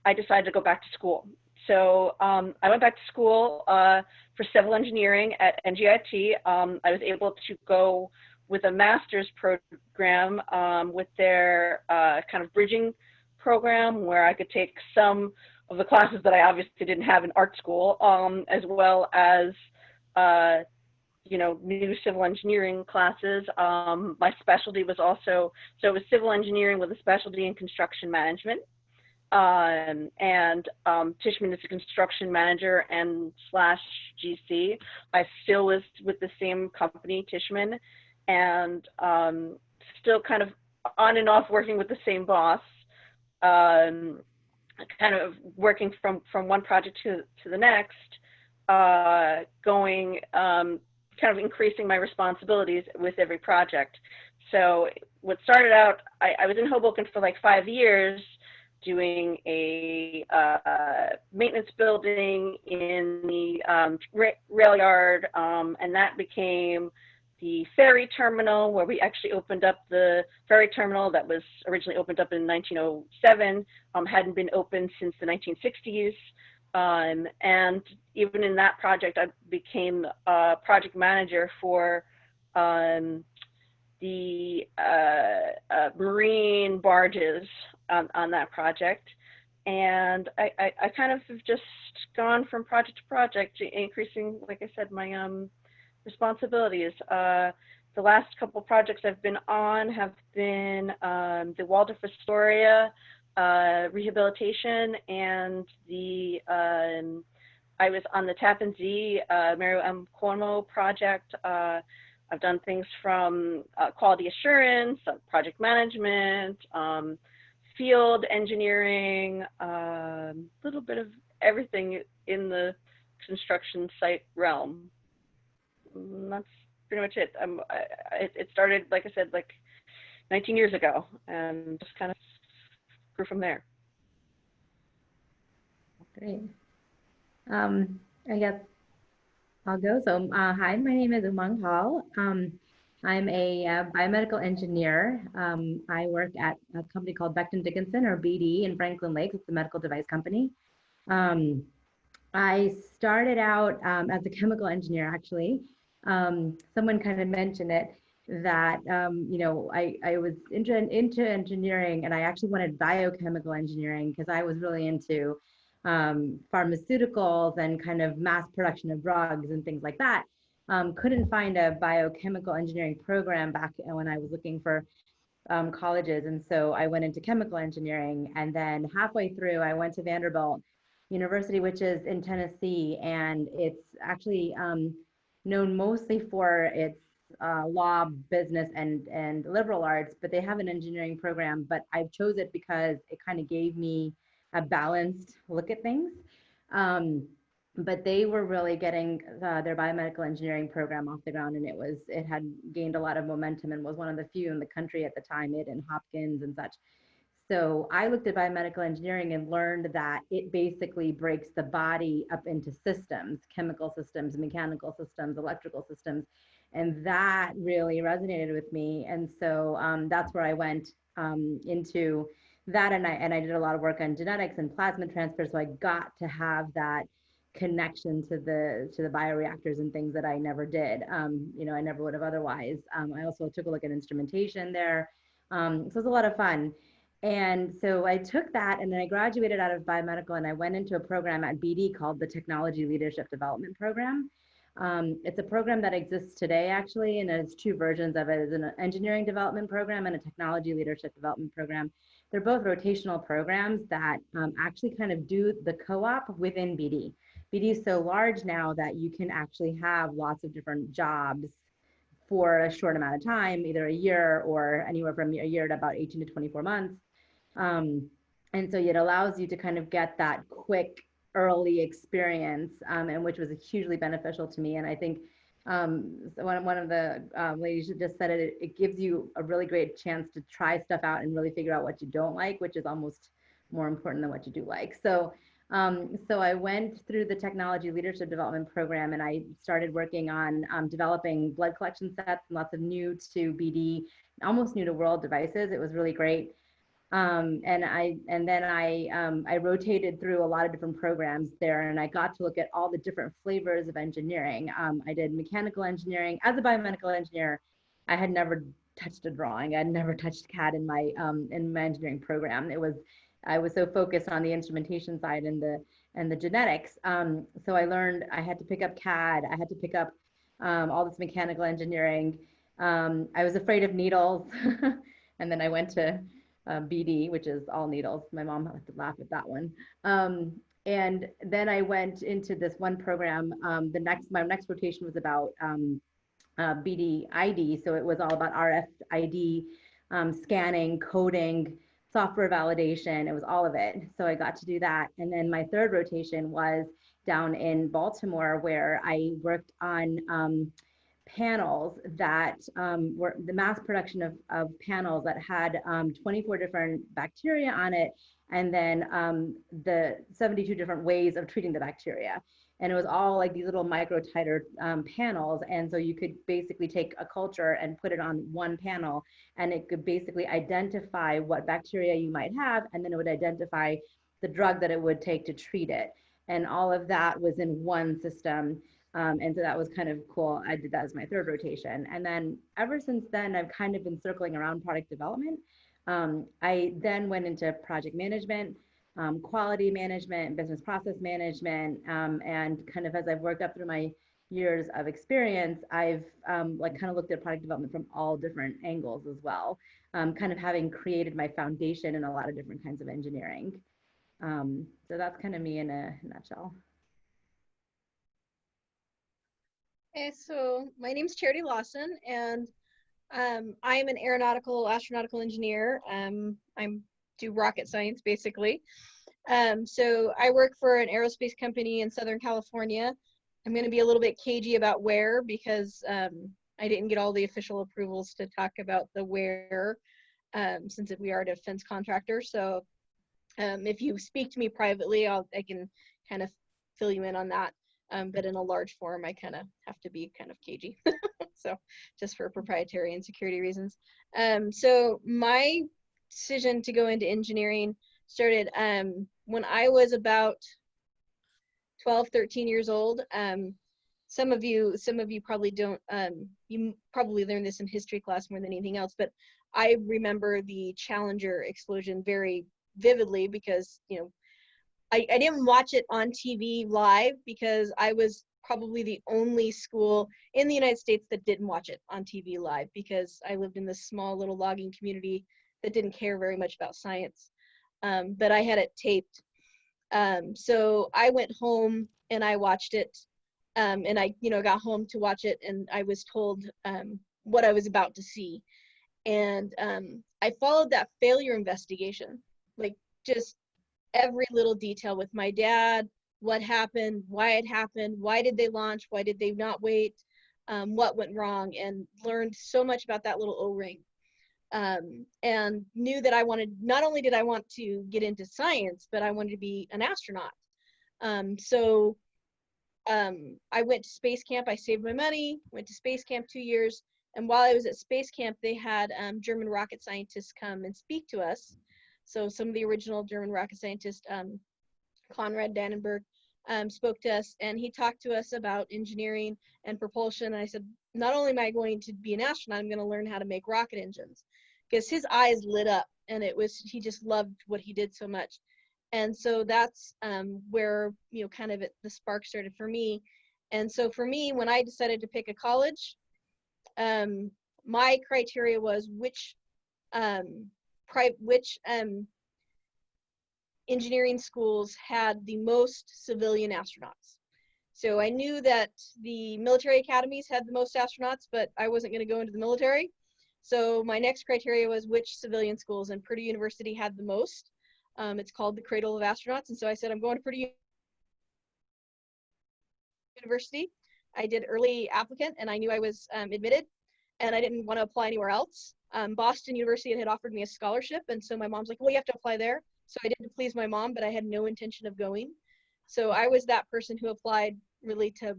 I decided to go back to school. So I went back to school for civil engineering at NGIT. I was able to go with a master's program with their kind of bridging program, where I could take some of the classes that I obviously didn't have in art school, as well as new civil engineering classes. My specialty was also, so it was civil engineering with a specialty in construction management. Tishman is a construction manager and / GC. I still was with the same company, Tishman, and still kind of on and off working with the same boss, kind of working from one project to the next, going kind of increasing my responsibilities with every project. So what started out, I was in Hoboken for like 5 years, doing a maintenance building in the rail yard, and that became the ferry terminal, where we actually opened up the ferry terminal that was originally opened up in 1907, hadn't been opened since the 1960s. And even in that project, I became a project manager for the marine barges on that project. And I kind of have just gone from project to project, increasing, like I said, my responsibilities. The last couple projects I've been on have been the Waldorf Astoria rehabilitation, and I was on the Tappan Zee Mario M. Cuomo project. I've done things from quality assurance, project management, field engineering, a little bit of everything in the construction site realm. And that's pretty much it. It started, like I said, like 19 years ago, and just kind of grew from there. Great. I guess I'll go. So, hi, my name is Umang Hall. I'm a biomedical engineer. I work at a company called Becton Dickinson, or BD, in Franklin Lakes. It's a medical device company. I started out as a chemical engineer, actually. Someone kind of mentioned it, that I was into engineering, and I actually wanted biochemical engineering because I was really into pharmaceuticals and kind of mass production of drugs and things like that. couldn't find a biochemical engineering program back when I was looking for colleges. And so I went into chemical engineering, and then halfway through I went to Vanderbilt University, which is in Tennessee, and it's actually known mostly for its law, business, and liberal arts, but they have an engineering program. But I chose it because it kind of gave me a balanced look at things. But they were really getting their biomedical engineering program off the ground, and it had gained a lot of momentum and was one of the few in the country at the time, it and Hopkins and such. So I looked at biomedical engineering and learned that it basically breaks the body up into systems, chemical systems, mechanical systems, electrical systems. And that really resonated with me. And so that's where I went into that. And I did a lot of work on genetics and plasma transfer. So I got to have that connection to the bioreactors and things that I never did. I never would have otherwise. I also took a look at instrumentation there. So it was a lot of fun. And so I took that, and then I graduated out of biomedical, and I went into a program at BD called the Technology Leadership Development Program. It's a program that exists today, actually, and there's two versions of it. It's an engineering development program and a technology leadership development program. They're both rotational programs that actually kind of do the co-op within BD. BD is so large now that you can actually have lots of different jobs for a short amount of time, either a year or anywhere from a year to about 18 to 24 months. And so it allows you to kind of get that quick early experience, and which was hugely beneficial to me. And I think one of the ladies just said it gives you a really great chance to try stuff out and really figure out what you don't like, which is almost more important than what you do like. So I went through the Technology Leadership Development Program, and I started working on developing blood collection sets and lots of new to BD, almost new to world devices. It was really great. And then I rotated through a lot of different programs there, and I got to look at all the different flavors of engineering. I did mechanical engineering. As a biomedical engineer, I had never touched a drawing. I had never touched CAD in my engineering program. I was so focused on the instrumentation side and the genetics. So I learned I had to pick up CAD. I had to pick up all this mechanical engineering. I was afraid of needles, and then I went to BD, which is all needles. My mom had to laugh at that one. And then I went into this one program. My next rotation was about BD ID. So it was all about RFID scanning, coding, software validation. It was all of it. So I got to do that. And then my third rotation was down in Baltimore, where I worked on panels that were the mass production of panels that had 24 different bacteria on it, and then the 72 different ways of treating the bacteria. And it was all like these little micro titer panels. And so you could basically take a culture and put it on one panel, and it could basically identify what bacteria you might have, and then it would identify the drug that it would take to treat it. And all of that was in one system. And so that was kind of cool. I did that as my third rotation. And then ever since then, I've kind of been circling around product development. I then went into project management, quality management, business process management, and kind of as I've worked up through my years of experience, I've kind of looked at product development from all different angles as well, kind of having created my foundation in a lot of different kinds of engineering. So that's kind of me in a nutshell. Okay, so my name is Charity Lawson, and I am an astronautical engineer. I do rocket science, basically. So I work for an aerospace company in Southern California. I'm going to be a little bit cagey about where, because I didn't get all the official approvals to talk about the where, since we are a defense contractor. So if you speak to me privately, I can kind of fill you in on that. But in a large forum, I kind of have to be kind of cagey. So just for proprietary and security reasons. So my decision to go into engineering started when I was about 12, 13 years old. Some of you probably don't, you probably learned this in history class more than anything else, but I remember the Challenger explosion very vividly because, I didn't watch it on TV live because I was probably the only school in the United States that didn't watch it on TV live, because I lived in this small little logging community that didn't care very much about science. But I had it taped. So I went home and I watched it, and I, got home to watch it, and I was told what I was about to see. And I followed that failure investigation, like just every little detail with my dad, what happened, why it happened, why did they launch, why did they not wait, what went wrong, and learned so much about that little O-ring. And knew that I wanted, not only did I want to get into science, but I wanted to be an astronaut. So I went to space camp. I saved my money, went to space camp 2 years. And while I was at space camp, they had German rocket scientists come and speak to us. So some of the original German rocket scientists, Konrad Dannenberg, spoke to us, and he talked to us about engineering and propulsion. And I said, not only am I going to be an astronaut, I'm going to learn how to make rocket engines, because his eyes lit up, and he just loved what he did so much. And so that's where, kind of the spark started for me. And so for me, when I decided to pick a college, my criteria was which engineering schools had the most civilian astronauts. So I knew that the military academies had the most astronauts, but I wasn't going to go into the military. So my next criteria was which civilian schools, and Purdue University had the most. It's called the Cradle of Astronauts. And so I said, I'm going to Purdue University. I did early applicant, and I knew I was admitted, and I didn't want to apply anywhere else. Boston University had offered me a scholarship, and so my mom's like, well, you have to apply there. So I didn't please my mom, but I had no intention of going. So I was that person who applied really to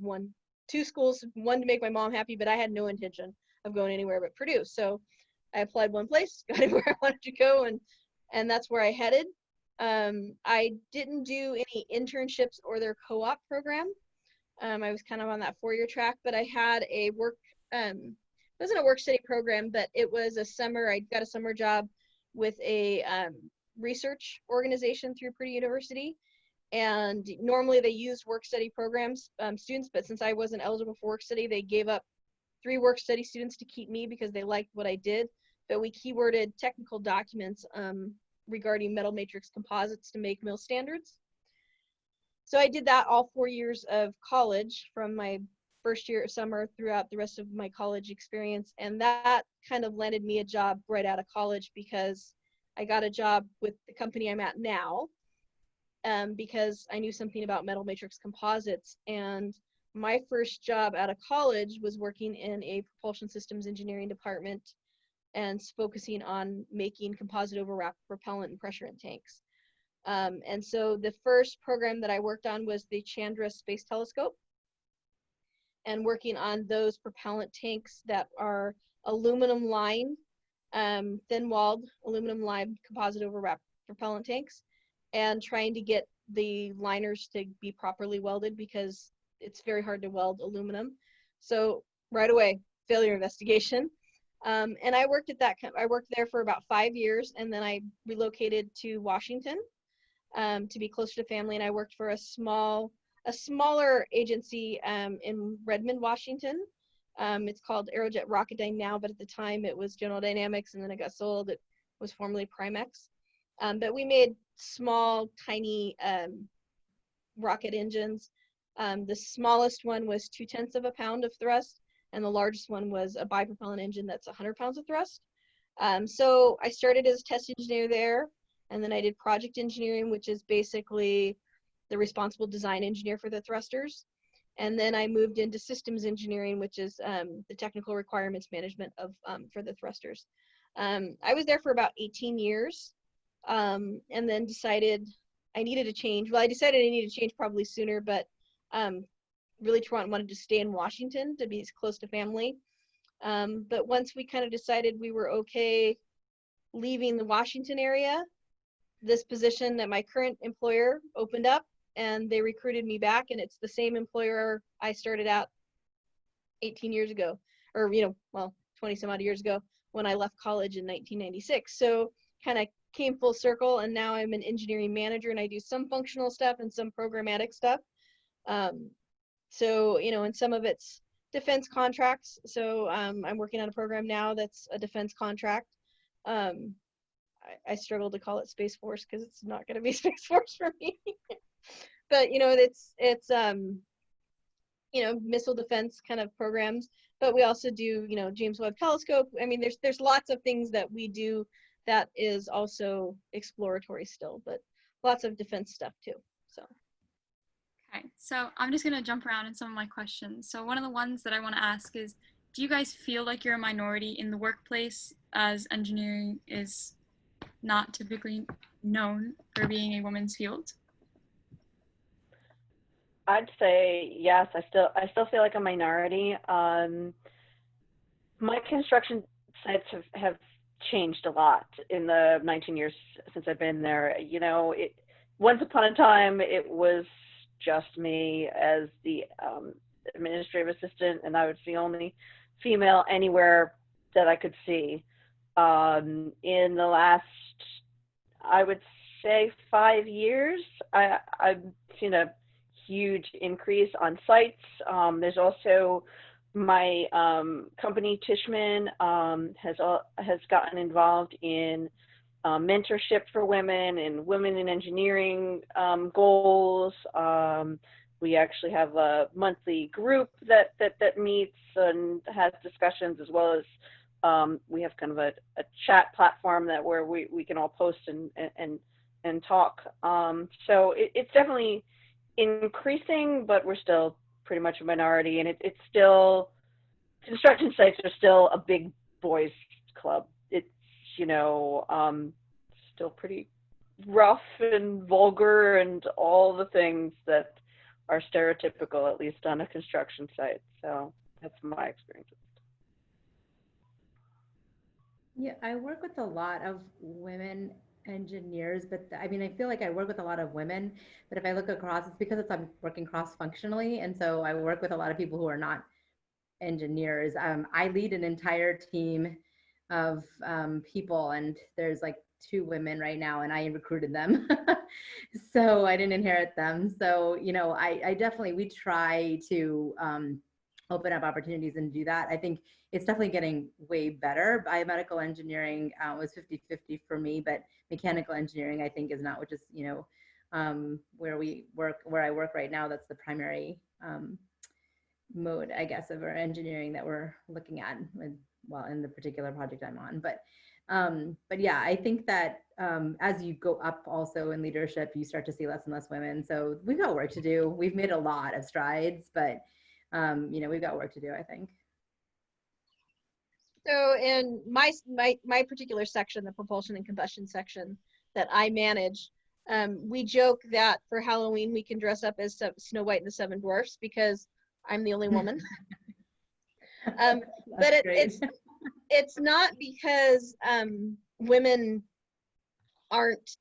two schools, one to make my mom happy, but I had no intention of going anywhere but Purdue. So I applied one place, got it where I wanted to go, and that's where I headed. I didn't do any internships or their co-op program. I was kind of on that 4-year track, but I had a it wasn't a work study program, but it was a summer. I got a summer job with a research organization through Purdue University. And normally they use work study programs, students, but since I wasn't eligible for work study, they gave up 3 work study students to keep me because they liked what I did. But we keyworded technical documents regarding metal matrix composites to make mill standards. So I did that all 4 years of college, from my first year of summer throughout the rest of my college experience. And that kind of landed me a job right out of college, because I got a job with the company I'm at now, because I knew something about metal matrix composites. And my first job out of college was working in a propulsion systems engineering department and focusing on making composite overwrap propellant and pressure in tanks. And so the first program that I worked on was the Chandra Space Telescope, and working on those propellant tanks that are aluminum lined, thin-walled aluminum lined composite overwrap propellant tanks, and trying to get the liners to be properly welded, because it's very hard to weld aluminum. So right away, failure investigation. And I worked there for about 5 years, and then I relocated to Washington to be closer to family. And I worked for a smaller agency in Redmond, Washington. It's called Aerojet Rocketdyne now, but at the time it was General Dynamics, and then it got sold. It was formerly Primex. But we made small, tiny rocket engines. The smallest one was 0.2 of a pound of thrust, and the largest one was a bipropellant engine that's 100 pounds of thrust. So I started as a test engineer there, and then I did project engineering, which is basically the responsible design engineer for the thrusters. And then I moved into systems engineering, which is the technical requirements management for the thrusters. I was there for about 18 years, and then decided I needed a change. Well, I decided I needed to change probably sooner, but really wanted to stay in Washington to be as close to family. But once we kind of decided we were okay leaving the Washington area, this position at my current employer opened up, and they recruited me back, and it's the same employer I started out 18 years ago, or 20 some odd years ago, when I left college in 1996. So kind of came full circle, and now I'm an engineering manager, and I do some functional stuff and some programmatic stuff. So, you know, and some of it's defense contracts. So I'm working on a program now that's a defense contract. I struggle to call it Space Force because it's not going to be Space Force for me. But, you know, it's you know, missile defense kind of programs. But we also do, you know, James Webb Telescope. I mean, there's lots of things that we do that is also exploratory still, but lots of defense stuff too. So. Okay, so I'm just gonna jump around in some of my questions. So one of the ones that I want to ask is, do you guys feel like you're a minority in the workplace, as engineering is not typically known for being a women's field? I'd say yes. I still feel like a minority. My construction sites have changed a lot in the 19 years since I've been there. You know, once upon a time it was just me as the administrative assistant, and I was the only female anywhere that I could see. In the last, I would say, 5 years, I've seen a huge increase on sites. There's also my company Tishman has gotten involved in mentorship for women and women in engineering goals. We actually have a monthly group that meets and has discussions, as well as we have kind of a chat platform where we can all post and talk. So it's definitely increasing, but we're still pretty much a minority, and it's still, construction sites are still a big boys club. It's, you know, still pretty rough and vulgar and all the things that are stereotypical, at least on a construction site. So that's my experience. Yeah, I work with a lot of women engineers, but I mean, I feel like I work with a lot of women, but if I look across, it's because I'm working cross-functionally. And so I work with a lot of people who are not engineers. I lead an entire team of people, and there's like 2 women right now, and I recruited them. So I didn't inherit them. So, you know, I definitely, we try to open up opportunities and do that. I think it's definitely getting way better. Biomedical engineering was 50-50 for me, but mechanical engineering, I think, is not, which is, you know, where I work right now, that's the primary mode, I guess, of our engineering that we're looking at in the particular project I'm on. But yeah, I think that as you go up also in leadership, you start to see less and less women. So we've got work to do. We've made a lot of strides, but you know, we've got work to do, I think. So in my particular section, the propulsion and combustion section that I manage, we joke that for Halloween we can dress up as Snow White and the Seven Dwarfs because I'm the only woman. But it's not because women aren't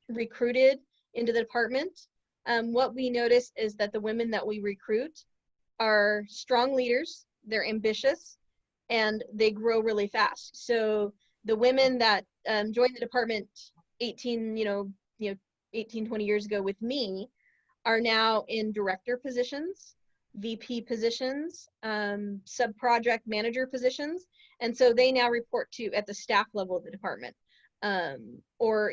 recruited into the department. What we notice is that the women that we recruit are strong leaders, they're ambitious, and they grow really fast. So the women that joined the department 18, 20 years ago with me are now in director positions, VP positions, sub-project manager positions. And so they now report to at the staff level of the department, or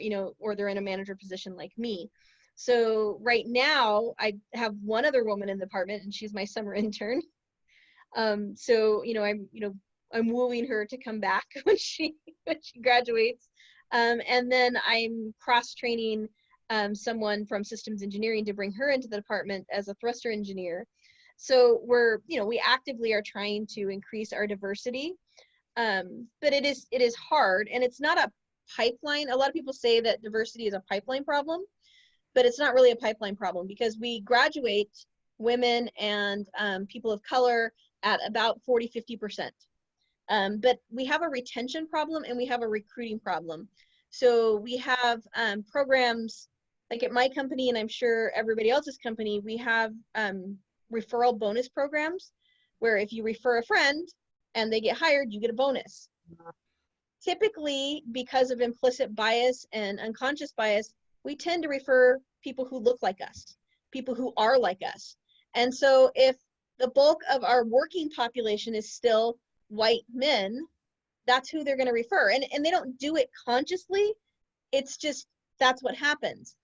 they're in a manager position like me. So right now I have one other woman in the department, and she's my summer intern. So, I'm wooing her to come back when she graduates. And then I'm cross-training someone from systems engineering to bring her into the department as a thruster engineer. So we actively are trying to increase our diversity. But it is hard, and it's not a pipeline. A lot of people say that diversity is a pipeline problem, but it's not really a pipeline problem because we graduate women and people of color at about 40-50%. But we have a retention problem and we have a recruiting problem. So we have programs like at my company, and I'm sure everybody else's company, we have referral bonus programs where if you refer a friend and they get hired, you get a bonus. Typically, because of implicit bias and unconscious bias, we tend to refer people who look like us, people who are like us. And so if the bulk of our working population is still white men, that's who they're going to refer. And they don't do it consciously. It's just, that's what happens.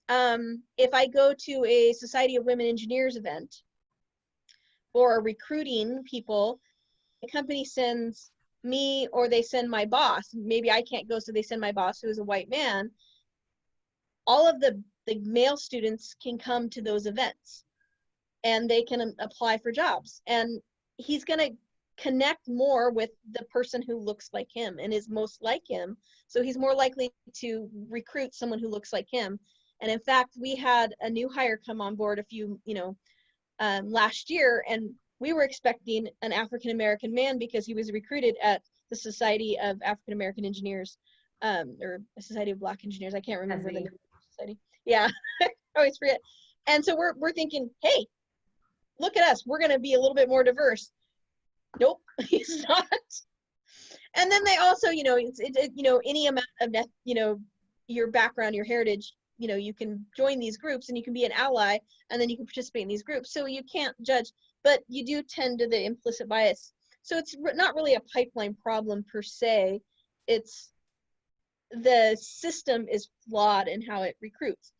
If I go to a Society of Women Engineers event or recruiting people, the company sends me or they send my boss. Maybe I can't go, so they send my boss, who is a white man. All of the male students can come to those events and they can apply for jobs. And he's going to connect more with the person who looks like him and is most like him. So he's more likely to recruit someone who looks like him. And in fact, we had a new hire come on board last year, and we were expecting an African-American man because he was recruited at the Society of African-American Engineers, or a Society of Black Engineers. I can't remember the name of the society. Yeah, I always forget. And so we're thinking, hey, look at us. We're going to be a little bit more diverse. Nope, he's not. And then they also, any amount of, your background, your heritage, you can join these groups and you can be an ally and then you can participate in these groups. So you can't judge, but you do tend to the implicit bias. So it's not really a pipeline problem per se. It's the system is flawed in how it recruits.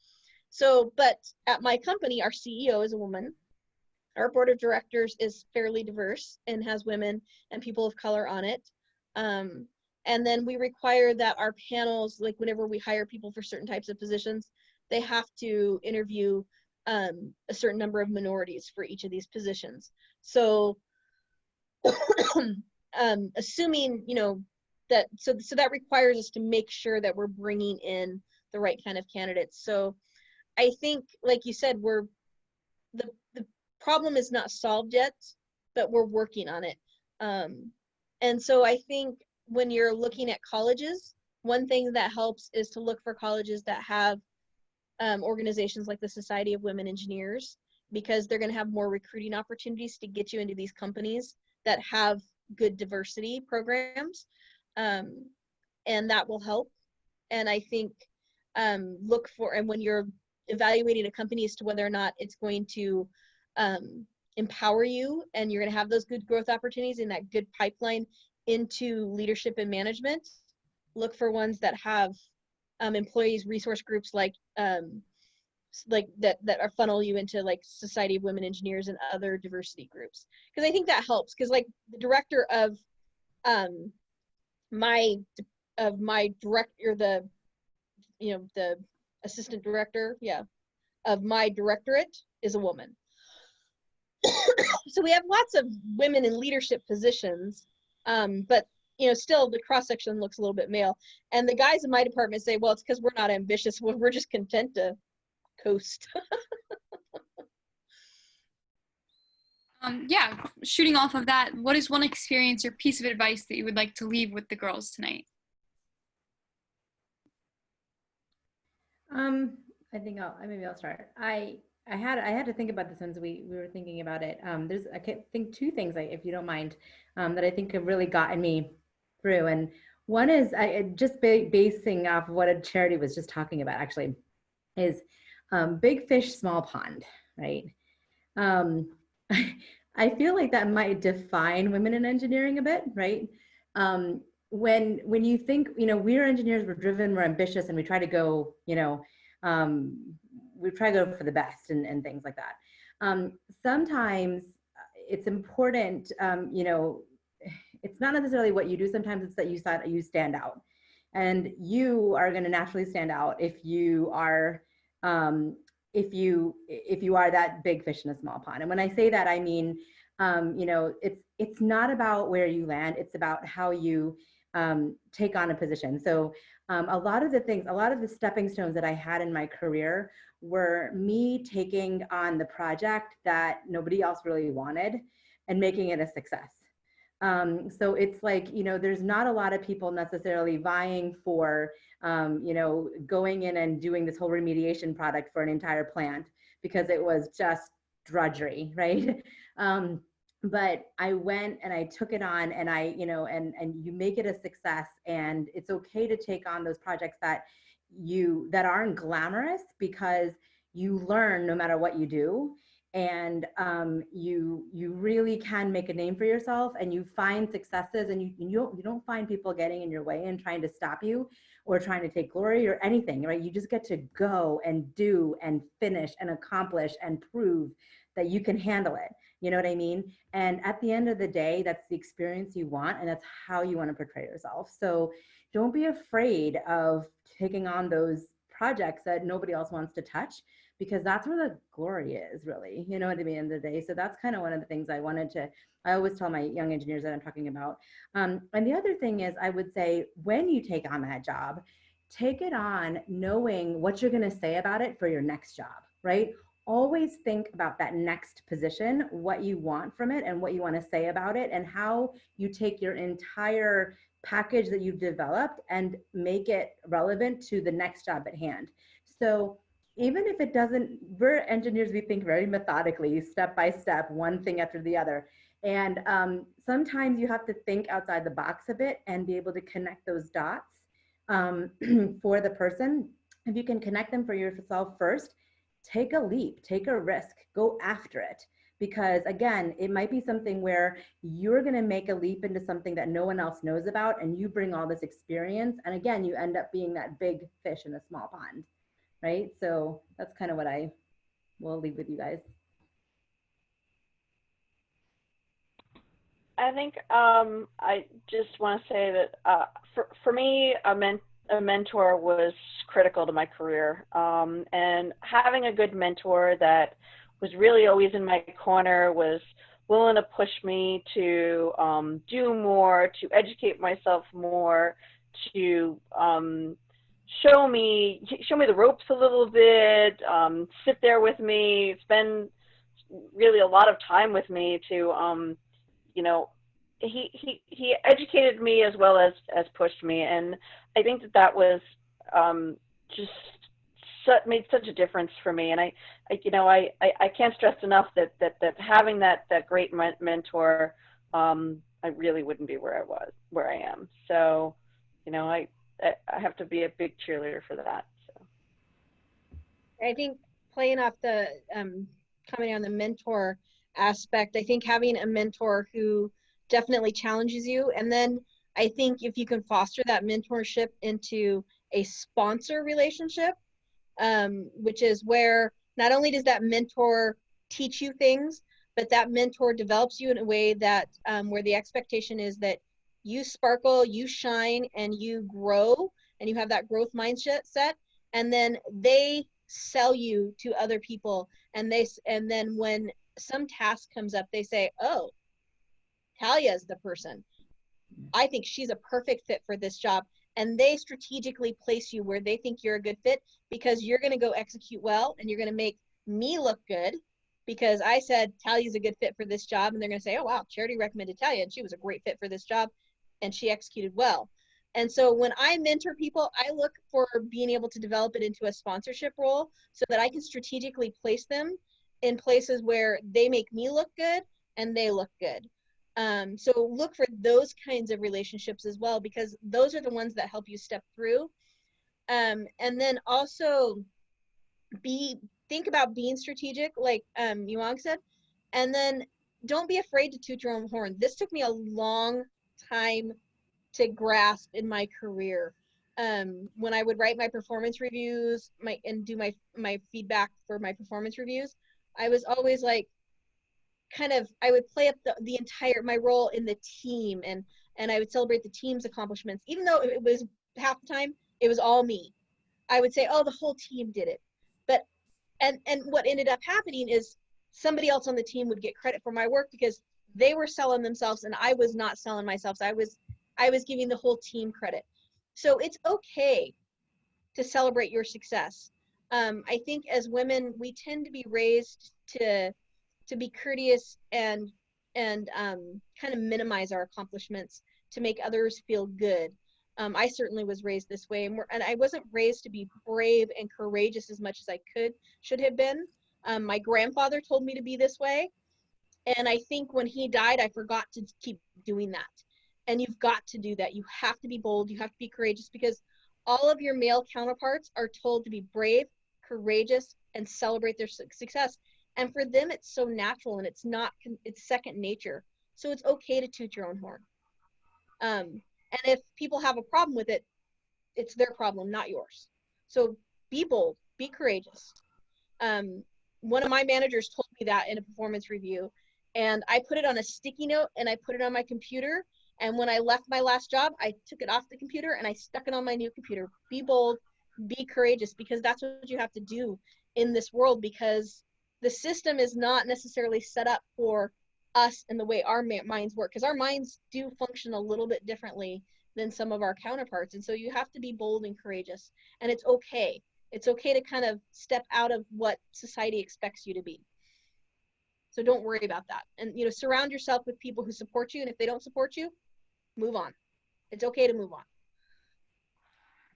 So, but at my company, our CEO is a woman. Our board of directors is fairly diverse and has women and people of color on it. And then we require that our panels, like whenever we hire people for certain types of positions, they have to interview a certain number of minorities for each of these positions. So assuming, that, so that requires us to make sure that we're bringing in the right kind of candidates. So I think, like you said, the problem is not solved yet, but we're working on it. And so I think when you're looking at colleges, one thing that helps is to look for colleges that have organizations like the Society of Women Engineers, because they're going to have more recruiting opportunities to get you into these companies that have good diversity programs. And that will help. And I think look for, and when you're evaluating a company as to whether or not it's going to empower you and you're going to have those good growth opportunities in that good pipeline into leadership and management, look for ones that have employees resource groups like that are funnel you into like Society of Women Engineers and other diversity groups, because I think that helps. Because like the director of my director, the assistant director, of my directorate is a woman. So we have lots of women in leadership positions, but still the cross section looks a little bit male. And the guys in my department say, well, it's because we're not ambitious. We're just content to coast. Yeah, shooting off of that, what is one experience or piece of advice that you would like to leave with the girls tonight? I think maybe I'll start. I had to think about this since we were thinking about it. There's I think two things, if you don't mind, that I think have really gotten me through. And one is just basing off what a Charity was just talking about, actually, is big fish, small pond, right? I feel like that might define women in engineering a bit, right? When you think, we're engineers, we're driven, we're ambitious, and we try to go, we try to go for the best and things like that. Sometimes it's important, it's not necessarily what you do. Sometimes it's that you stand out, and you are going to naturally stand out if you are if you are that big fish in a small pond. And when I say that, I mean, it's not about where you land, it's about how you take on a position. So a lot of the stepping stones that I had in my career were me taking on the project that nobody else really wanted and making it a success. So it's like, there's not a lot of people necessarily vying for, going in and doing this whole remediation product for an entire plant because it was just drudgery, right? But I went and I took it on, and and you make it a success. And it's okay to take on those projects that aren't glamorous, because you learn no matter what you do. and you really can make a name for yourself, and you find successes, and you don't find people getting in your way and trying to stop you or trying to take glory or anything, right? You just get to go and do and finish and accomplish and prove that you can handle it. You know what I mean? And at the end of the day, that's the experience you want, and that's how you want to portray yourself. So don't be afraid of taking on those projects that nobody else wants to touch, because that's where the glory is, really. You know what I mean? At the end of the day. So that's kind of one of the things I always tell my young engineers that I'm talking about. And the other thing is, I would say, when you take on that job, take it on knowing what you're going to say about it for your next job, right? Always think about that next position, what you want from it and what you want to say about it, and how you take your entire package that you've developed and make it relevant to the next job at hand. So even if it doesn't, we're engineers, we think very methodically, step by step, one thing after the other. And sometimes you have to think outside the box a bit and be able to connect those dots for the person. If you can connect them for yourself first, take a leap, take a risk, go after it. Because again, it might be something where you're going to make a leap into something that no one else knows about, and you bring all this experience. And again, you end up being that big fish in a small pond, right? So that's kind of what I will leave with you guys. I think I just want to say that for me, a mentor was critical to my career, and having a good mentor that was really always in my corner, was willing to push me to do more, to educate myself more, to show me the ropes a little bit, sit there with me, spend really a lot of time with me to you know, he educated me as well as pushed me, and I think that was just made such a difference for me. And I can't stress enough that having that great mentor, I really wouldn't be where I am. So, I have to be a big cheerleader for that. So I think playing off the coming on the mentor aspect, I think having a mentor who definitely challenges you, and then I think if you can foster that mentorship into a sponsor relationship, which is where not only does that mentor teach you things, but that mentor develops you in a way that where the expectation is that you sparkle, you shine, and you grow, and you have that growth mindset set, and then they sell you to other people, and then when some task comes up, they say, oh, Talia's the person. I think she's a perfect fit for this job. And they strategically place you where they think you're a good fit, because you're going to go execute well, and you're going to make me look good, because I said Talia's a good fit for this job. And they're going to say, oh, wow, Charity recommended Talia, and she was a great fit for this job, and she executed well. And so when I mentor people, I look for being able to develop it into a sponsorship role, so that I can strategically place them in places where they make me look good and they look good. So look for those kinds of relationships as well, because those are the ones that help you step through. And then also think about being strategic, like Yuang said, and then don't be afraid to toot your own horn. This took me a long time to grasp in my career. When I would write my performance reviews and do my feedback for my performance reviews, I was always like, I would play up the entire, my role in the team, and I would celebrate the team's accomplishments, even though it was half the time, it was all me. I would say, oh, the whole team did it. But, and what ended up happening is somebody else on the team would get credit for my work, because they were selling themselves and I was not selling myself. So I was giving the whole team credit. So it's okay to celebrate your success. I think as women, we tend to be raised to be courteous and kind of minimize our accomplishments to make others feel good. I certainly was raised this way, and I wasn't raised to be brave and courageous as much as I should have been. My grandfather told me to be this way, and I think when he died, I forgot to keep doing that. And you've got to do that. You have to be bold. You have to be courageous, because all of your male counterparts are told to be brave, courageous, and celebrate their success. And for them, it's so natural and it's second nature. So it's okay to toot your own horn. And if people have a problem with it, it's their problem, not yours. So be bold, be courageous. One of my managers told me that in a performance review, and I put it on a sticky note and I put it on my computer. And when I left my last job, I took it off the computer and I stuck it on my new computer. Be bold, be courageous, because that's what you have to do in this world, because the system is not necessarily set up for us and the way our minds work, because our minds do function a little bit differently than some of our counterparts. And so you have to be bold and courageous, and it's okay. It's okay to kind of step out of what society expects you to be. So don't worry about that. And, you know, surround yourself with people who support you. And if they don't support you, move on. It's okay to move on.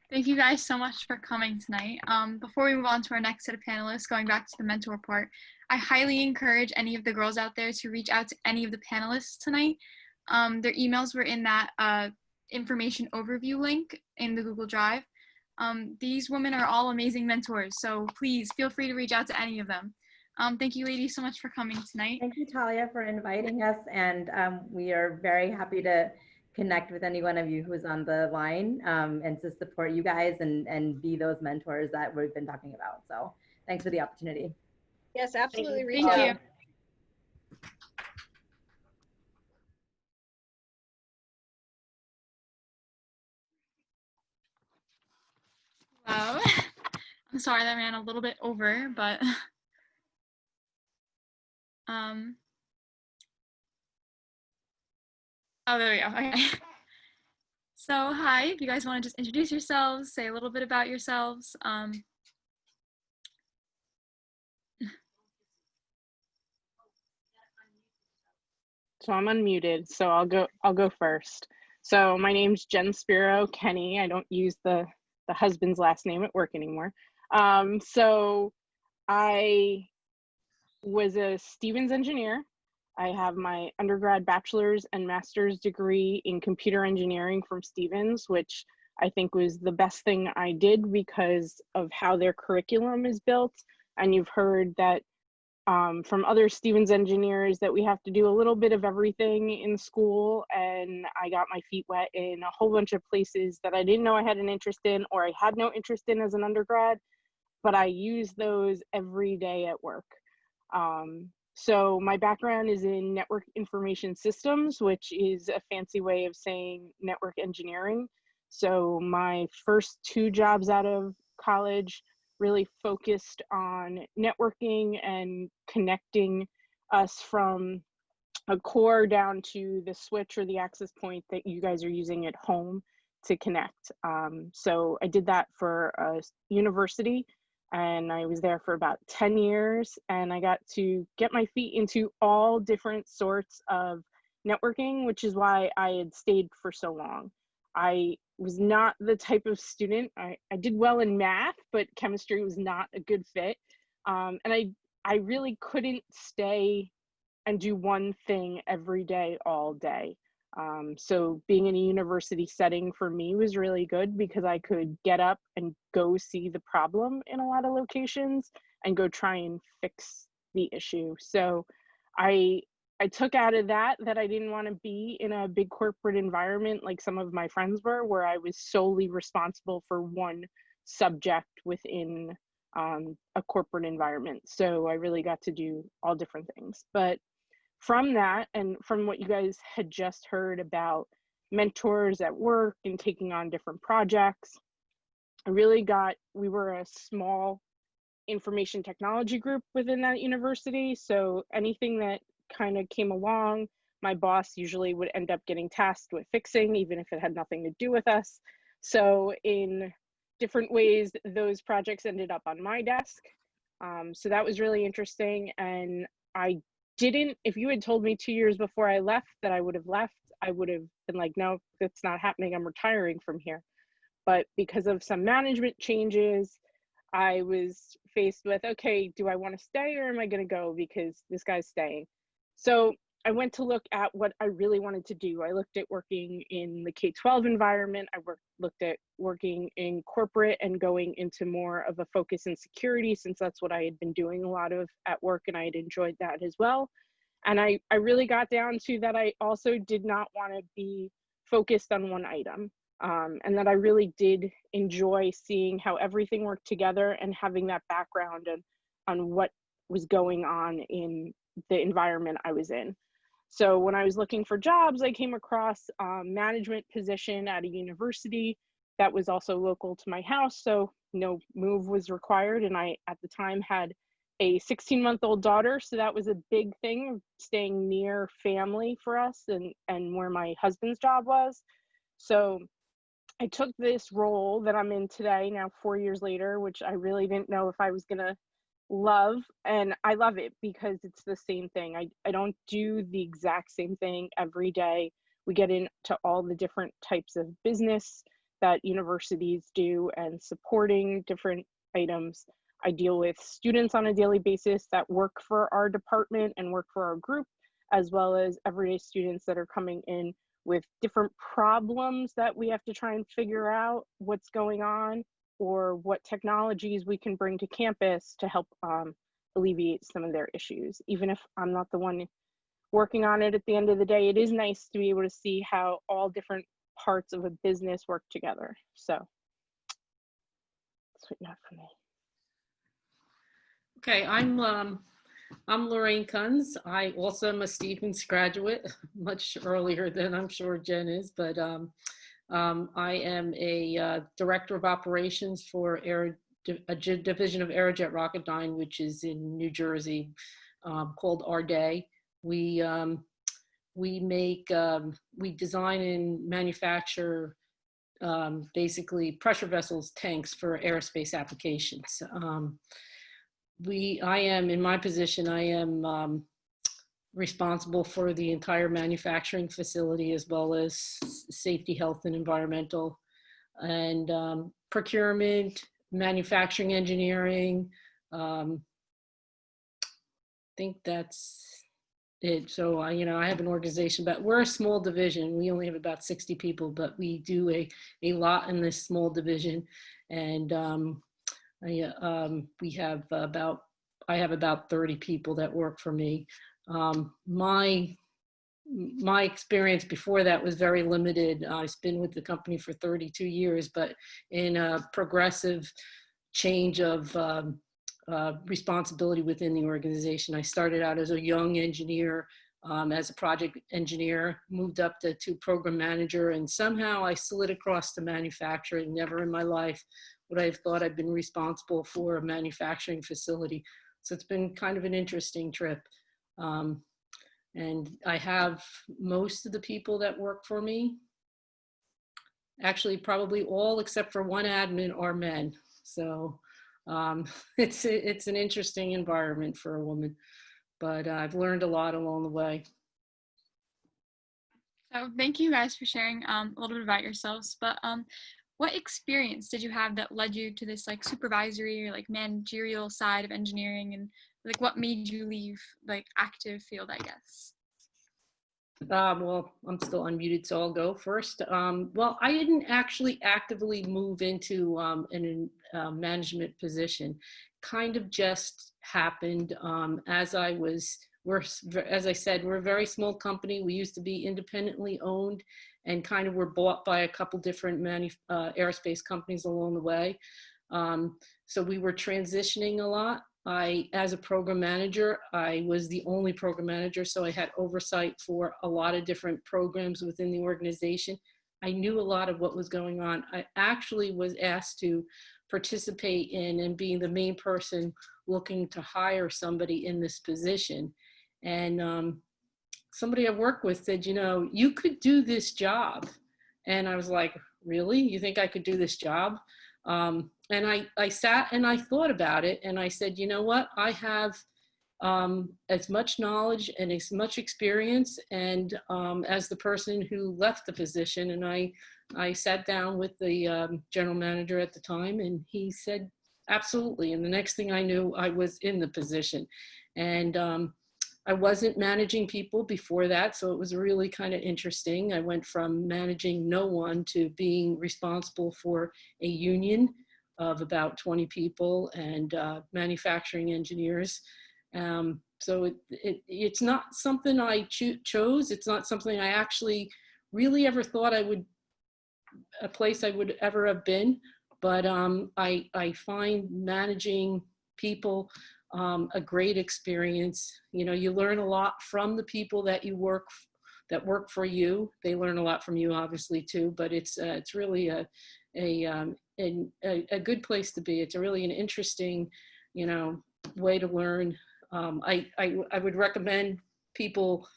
Thank you guys so much for coming tonight. Before we move on to our next set of panelists, going back to the mentor part, I highly encourage any of the girls out there to reach out to any of the panelists tonight. Their emails were in that information overview link in the Google Drive. These women are all amazing mentors, so please feel free to reach out to any of them. Thank you ladies so much for coming tonight. Thank you, Talia, for inviting us, and we are very happy to connect with any one of you who's on the line and to support you guys and be those mentors that we've been talking about. So thanks for the opportunity. Yes, absolutely. Reach Thank out. you. Wow. I'm sorry that ran a little bit over, but oh, there we go. Okay. So hi, if you guys want to just introduce yourselves, say a little bit about yourselves. So I'm unmuted, so I'll go first. So my name's Jen Spiro Kenny. I don't use the husband's last name at work anymore. So I was a Stevens engineer. I have my undergrad bachelor's and master's degree in computer engineering from Stevens, which I think was the best thing I did because of how their curriculum is built. And you've heard that from other Stevens engineers that we have to do a little bit of everything in school, and I got my feet wet in a whole bunch of places that I didn't know I had an interest in or I had no interest in as an undergrad, but I use those every day at work. So my background is in network information systems, which is a fancy way of saying network engineering. So my first 2 jobs out of college really focused on networking and connecting us from a core down to the switch or the access point that you guys are using at home to connect. So I did that for a university, and I was there for about 10 years, and I got to get my feet into all different sorts of networking, which is why I had stayed for so long. I was not the type of student, I did well in math, but chemistry was not a good fit. And I really couldn't stay and do one thing every day, all day. So being in a university setting for me was really good because I could get up and go see the problem in a lot of locations and go try and fix the issue. So I took out of that I didn't want to be in a big corporate environment like some of my friends were, where I was solely responsible for one subject within a corporate environment. So I really got to do all different things. But from that, and from what you guys had just heard about mentors at work and taking on different projects, we were a small information technology group within that university. So anything that kind of came along, my boss usually would end up getting tasked with fixing, even if it had nothing to do with us. So in different ways, those projects ended up on my desk. So that was really interesting. And if you had told me 2 years before I left that I would have left, I would have been like, no, that's not happening. I'm retiring from here. But because of some management changes, I was faced with, okay, do I want to stay or am I going to go because this guy's staying? So I went to look at what I really wanted to do. I looked at working in the K-12 environment. I looked at working in corporate and going into more of a focus in security, since that's what I had been doing a lot of at work, and I had enjoyed that as well. And I really got down to that I also did not want to be focused on one item, and that I really did enjoy seeing how everything worked together and having that background on what was going on in the environment I was in. So when I was looking for jobs, I came across a management position at a university that was also local to my house, so no move was required. And I, at the time, had a 16-month-old daughter, so that was a big thing, staying near family for us and where my husband's job was. So I took this role that I'm in today, now 4 years later, which I really didn't know if I was gonna love, and I love it because it's the same thing. I don't do the exact same thing every day. We get into all the different types of business that universities do and supporting different items. I deal with students on a daily basis that work for our department and work for our group, as well as everyday students that are coming in with different problems that we have to try and figure out what's going on, or what technologies we can bring to campus to help alleviate some of their issues. Even if I'm not the one working on it at the end of the day, it is nice to be able to see how all different parts of a business work together. So that's what you have for me. Okay, I'm Lorraine Kunz. I also am a Stevens graduate, much earlier than I'm sure Jen is, but I am a director of operations for a division of Aerojet Rocketdyne, which is in New Jersey, called Our Day. We design and manufacture basically pressure vessels, tanks for aerospace applications. I am, in my position, I am responsible for the entire manufacturing facility, as well as safety, health, and environmental, and procurement, manufacturing, engineering. I think that's it. So I have an organization, but we're a small division. We only have about 60 people, but we do a lot in this small division, and I have about 30 people that work for me. My experience before that was very limited. I've been with the company for 32 years, but in a progressive change of responsibility within the organization. I started out as a young engineer, as a project engineer, moved up to program manager, and somehow I slid across to manufacturing. Never in my life would I have thought I'd been responsible for a manufacturing facility. So it's been kind of an interesting trip. And I have most of the people that work for me, actually probably all except for one admin, are men. So it's an interesting environment for a woman, but I've learned a lot along the way. So thank you guys for sharing a little bit about yourselves, but what experience did you have that led you to this like supervisory or like managerial side of engineering, and like what made you leave like active field, I guess? Well, I'm still unmuted, so I'll go first. Well, I didn't actually actively move into a management position. Kind of just happened as I said, we're a very small company. We used to be independently owned and kind of were bought by a couple different aerospace companies along the way. So we were transitioning a lot. As a program manager, I was the only program manager, so I had oversight for a lot of different programs within the organization. I knew a lot of what was going on. I actually was asked to participate in and being the main person looking to hire somebody in this position. And somebody I worked with said, you could do this job. And I was like, really? You think I could do this job? And I sat and I thought about it, and I said, you know what? I have as much knowledge and as much experience, and as the person who left the position, and I sat down with the general manager at the time, and he said, absolutely. And the next thing I knew, I was in the position. And I wasn't managing people before that, so it was really kind of interesting. I went from managing no one to being responsible for a union of about 20 people and manufacturing engineers. So it's not something I chose. It's not something I actually really ever thought a place I would ever have been. But I find managing people a great experience. You know, you learn a lot from the people that work for you. They learn a lot from you, obviously, too. But it's really a good place to be. It's really an interesting, you know, way to learn. I would recommend people.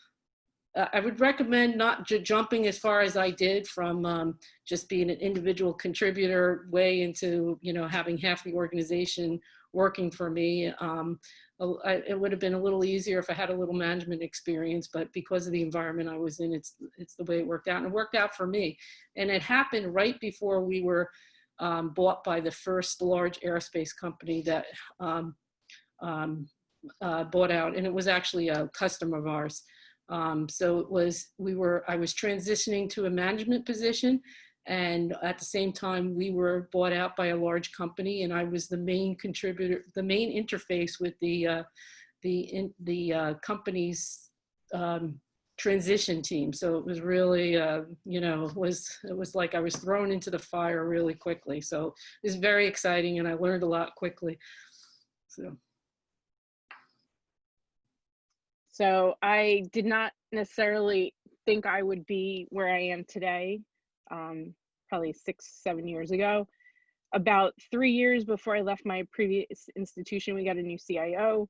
I would recommend not jumping as far as I did from just being an individual contributor way into, you know, having half the organization working for me. It would have been a little easier if I had a little management experience, but because of the environment I was in, it's the way it worked out, and it worked out for me. And it happened right before we were bought by the first large aerospace company that bought out, and it was actually a customer of ours. So I was transitioning to a management position, and at the same time we were bought out by a large company, and I was the main contributor, the main interface with the company's transition team. So it was really, you know, it was like I was thrown into the fire really quickly. So it was very exciting, and I learned a lot quickly. So I did not necessarily think I would be where I am today, probably 6-7 years ago. About 3 years before I left my previous institution, we got a new CIO.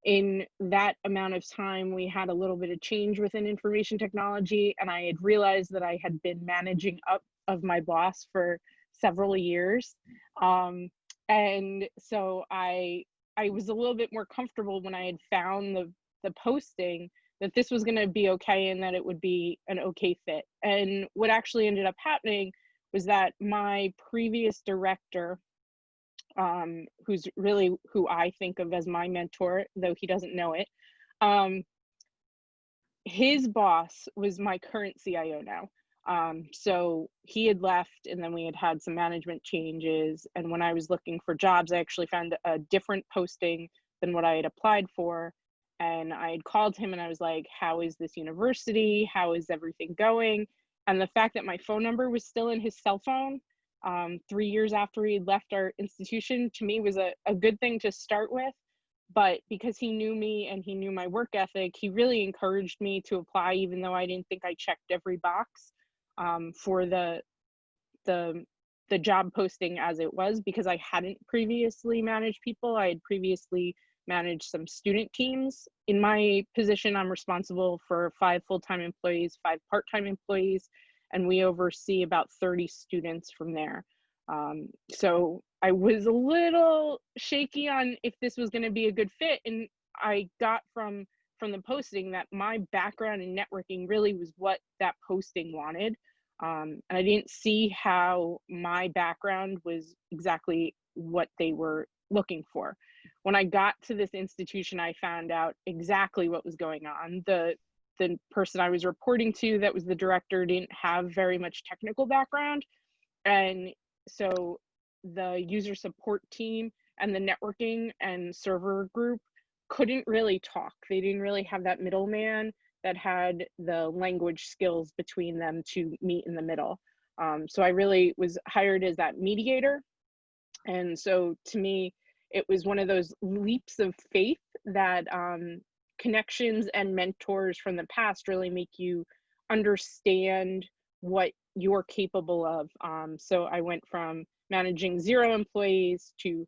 In that amount of time, we had a little bit of change within information technology, and I had realized that I had been managing up of my boss for several years. And so I was a little bit more comfortable when I had found the posting that this was going to be okay and that it would be an okay fit. And what actually ended up happening was that my previous director, who's really who I think of as my mentor, though he doesn't know it, his boss was my current CIO now. So he had left, and then we had some management changes. And when I was looking for jobs, I actually found a different posting than what I had applied for. And I had called him and I was like, how is this university? How is everything going? And the fact that my phone number was still in his cell phone 3 years after he had left our institution, to me was a good thing to start with. But because he knew me and he knew my work ethic, he really encouraged me to apply, even though I didn't think I checked every box for the job posting as it was, because I hadn't previously managed people. I had previously manage some student teams. In my position, I'm responsible for 5 full-time employees, 5 part-time employees, and we oversee about 30 students from there. So I was a little shaky on if this was going to be a good fit, and I got from the posting that my background in networking really was what that posting wanted. And I didn't see how my background was exactly what they were looking for. When I got to this institution, I found out exactly what was going on. The person I was reporting to, that was the director, didn't have very much technical background. And so the user support team and the networking and server group couldn't really talk. They didn't really have that middleman that had the language skills between them to meet in the middle. So I really was hired as that mediator. And so to me, it was one of those leaps of faith that connections and mentors from the past really make you understand what you're capable of. So I went from managing 0 employees to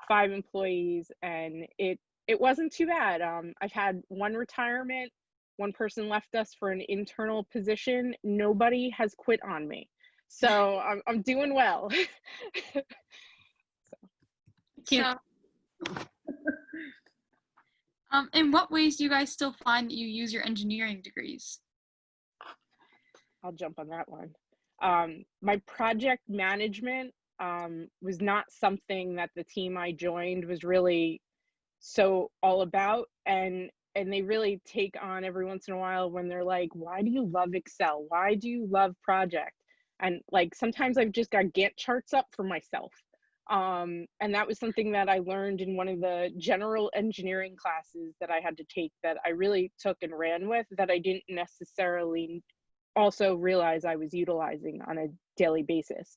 5 employees, and it wasn't too bad. I've had 1 retirement, 1 person left us for an internal position. Nobody has quit on me. So I'm doing well. So, in what ways do you guys still find that you use your engineering degrees? I'll jump on that one. My project management was not something that the team I joined was really so all about. And and they really take on every once in a while when they're like, why do you love Excel? Why do you love project? And like, sometimes I've just got Gantt charts up for myself. And that was something that I learned in one of the general engineering classes that I had to take, that I really took and ran with, that I didn't necessarily also realize I was utilizing on a daily basis.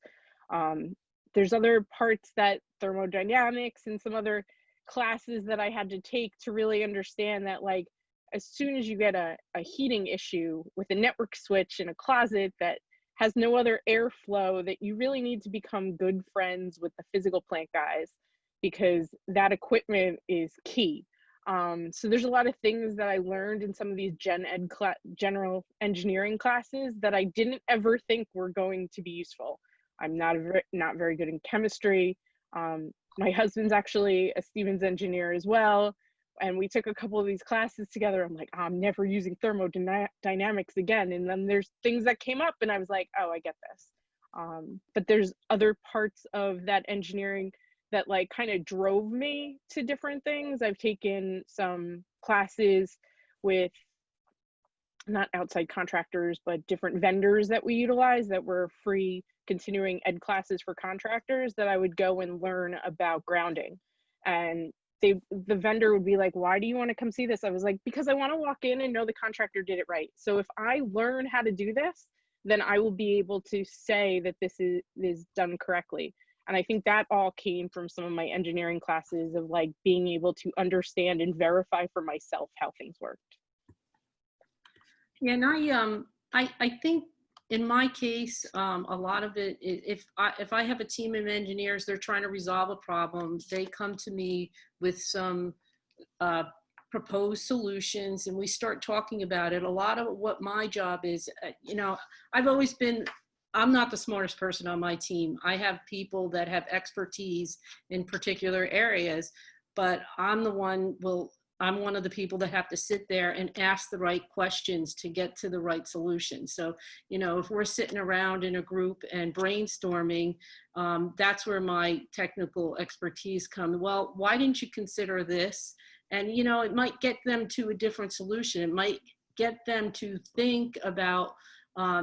There's other parts, that thermodynamics and some other classes that I had to take to really understand that, like, as soon as you get a heating issue with a network switch in a closet that has no other airflow, that you really need to become good friends with the physical plant guys, because that equipment is key. So there's a lot of things that I learned in some of these general engineering classes that I didn't ever think were going to be useful. I'm not very good in chemistry. My husband's actually a Stevens engineer as well, and we took a couple of these classes together. I'm like, I'm never using thermodynamics again. And then there's things that came up and I was like, oh, I get this. But there's other parts of that engineering that like kind of drove me to different things. I've taken some classes with not outside contractors, but different vendors that we utilize that were free continuing ed classes for contractors, that I would go and learn about grounding. And the vendor would be like, why do you want to come see this? I was like, because I want to walk in and know the contractor did it right. So if I learn how to do this, then I will be able to say that this is done correctly. And I think that all came from some of my engineering classes, of like being able to understand and verify for myself how things worked. Yeah, and I think in my case, a lot of it, if I have a team of engineers, they're trying to resolve a problem, they come to me with some proposed solutions, and we start talking about it. A lot of what my job is, you know, I'm not the smartest person on my team. I have people that have expertise in particular areas, but I'm one of the people that have to sit there and ask the right questions to get to the right solution. So, you know, if we're sitting around in a group and brainstorming, that's where my technical expertise comes. Well, why didn't you consider this? And, you know, it might get them to a different solution. It might get them to think about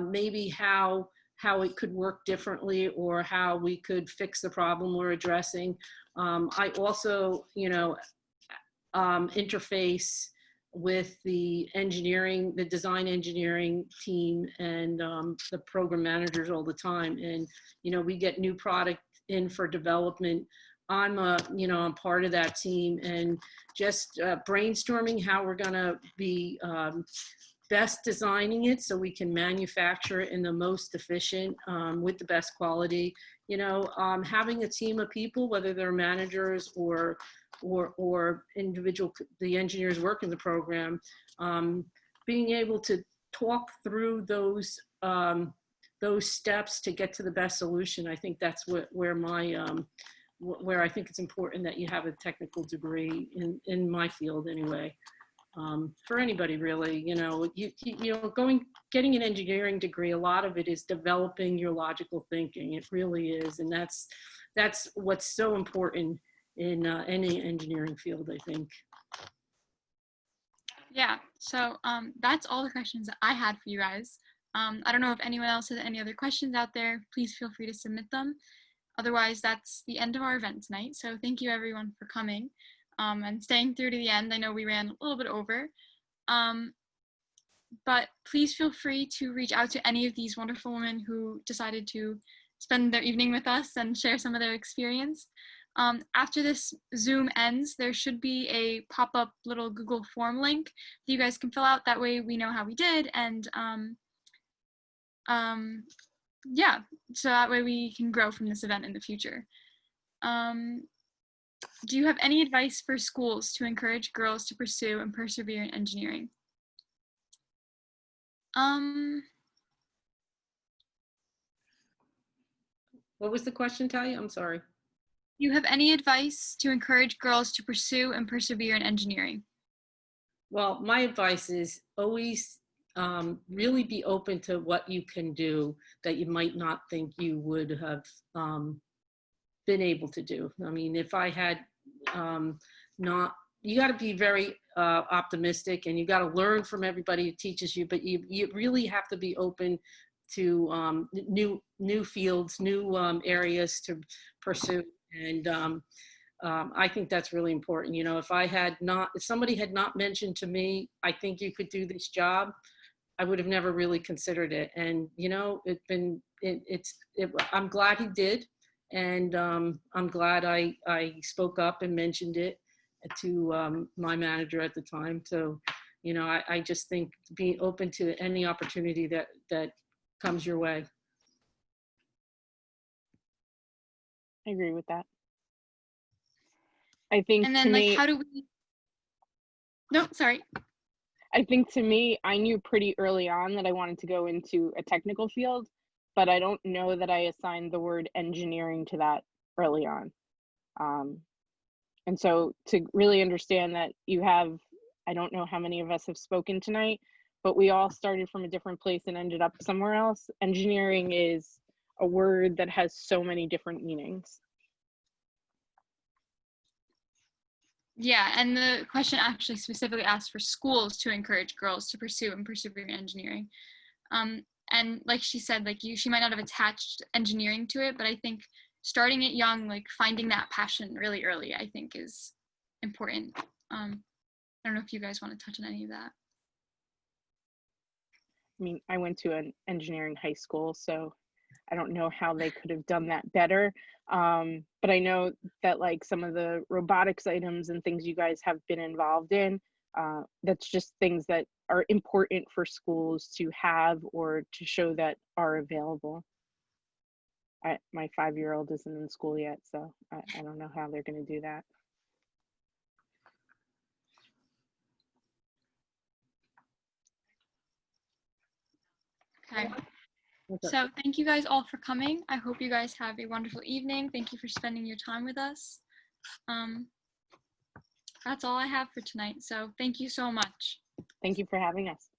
maybe how it could work differently, or how we could fix the problem we're addressing. I also, you know, interface with the design engineering team and the program managers all the time. And, you know, we get new product in for development. I'm part of that team, and just brainstorming how we're gonna be best designing it so we can manufacture it in the most efficient, with the best quality. You know, having a team of people, whether they're managers or individual, the engineers working the program, being able to talk through those steps to get to the best solution. I think that's where I think it's important that you have a technical degree in my field anyway. For anybody really, you know, getting an engineering degree, a lot of it is developing your logical thinking. It really is, and that's what's so important in any engineering field, I think. Yeah, so that's all the questions that I had for you guys. I don't know if anyone else has any other questions out there. Please feel free to submit them. Otherwise, that's the end of our event tonight. So thank you everyone for coming and staying through to the end. I know we ran a little bit over, but please feel free to reach out to any of these wonderful women who decided to spend their evening with us and share some of their experience. After this Zoom ends, there should be a pop-up little Google form link that you guys can fill out. That way we know how we did, and yeah, so that way we can grow from this event in the future. Do you have any advice for schools to encourage girls to pursue and persevere in engineering? What was the question, Talia? I'm sorry. Do you have any advice to encourage girls to pursue and persevere in engineering? Well, my advice is always really be open to what you can do that you might not think you would have been able to do. I mean, if I had you got to be very optimistic, and you got to learn from everybody who teaches you, but you really have to be open to new fields, new areas to pursue. And I think that's really important. You know, if somebody had not mentioned to me, I think you could do this job, I would have never really considered it. And, you know, I'm glad he did. And I'm glad I spoke up and mentioned it to my manager at the time. So, you know, I just think being open to any opportunity that comes your way. I agree with that. I think And then, to like, me, how do we? No, sorry. I think to me, I knew pretty early on that I wanted to go into a technical field, but I don't know that I assigned the word engineering to that early on. And so to really understand that you have, I don't know how many of us have spoken tonight, but we all started from a different place and ended up somewhere else. Engineering is a word that has so many different meanings. Yeah, and the question actually specifically asked for schools to encourage girls to pursue engineering. And like she said, like she might not have attached engineering to it, but I think starting it young, like finding that passion really early, I think is important. I don't know if you guys want to touch on any of that. I mean, I went to an engineering high school, so I don't know how they could have done that better. But I know that like some of the robotics items and things you guys have been involved in, that's just things that are important for schools to have or to show that are available. My 5-year-old isn't in school yet, so I don't know how they're going to do that. Okay. So thank you guys all for coming. I hope you guys have a wonderful evening. Thank you for spending your time with us. That's all I have for tonight. So thank you so much. Thank you for having us.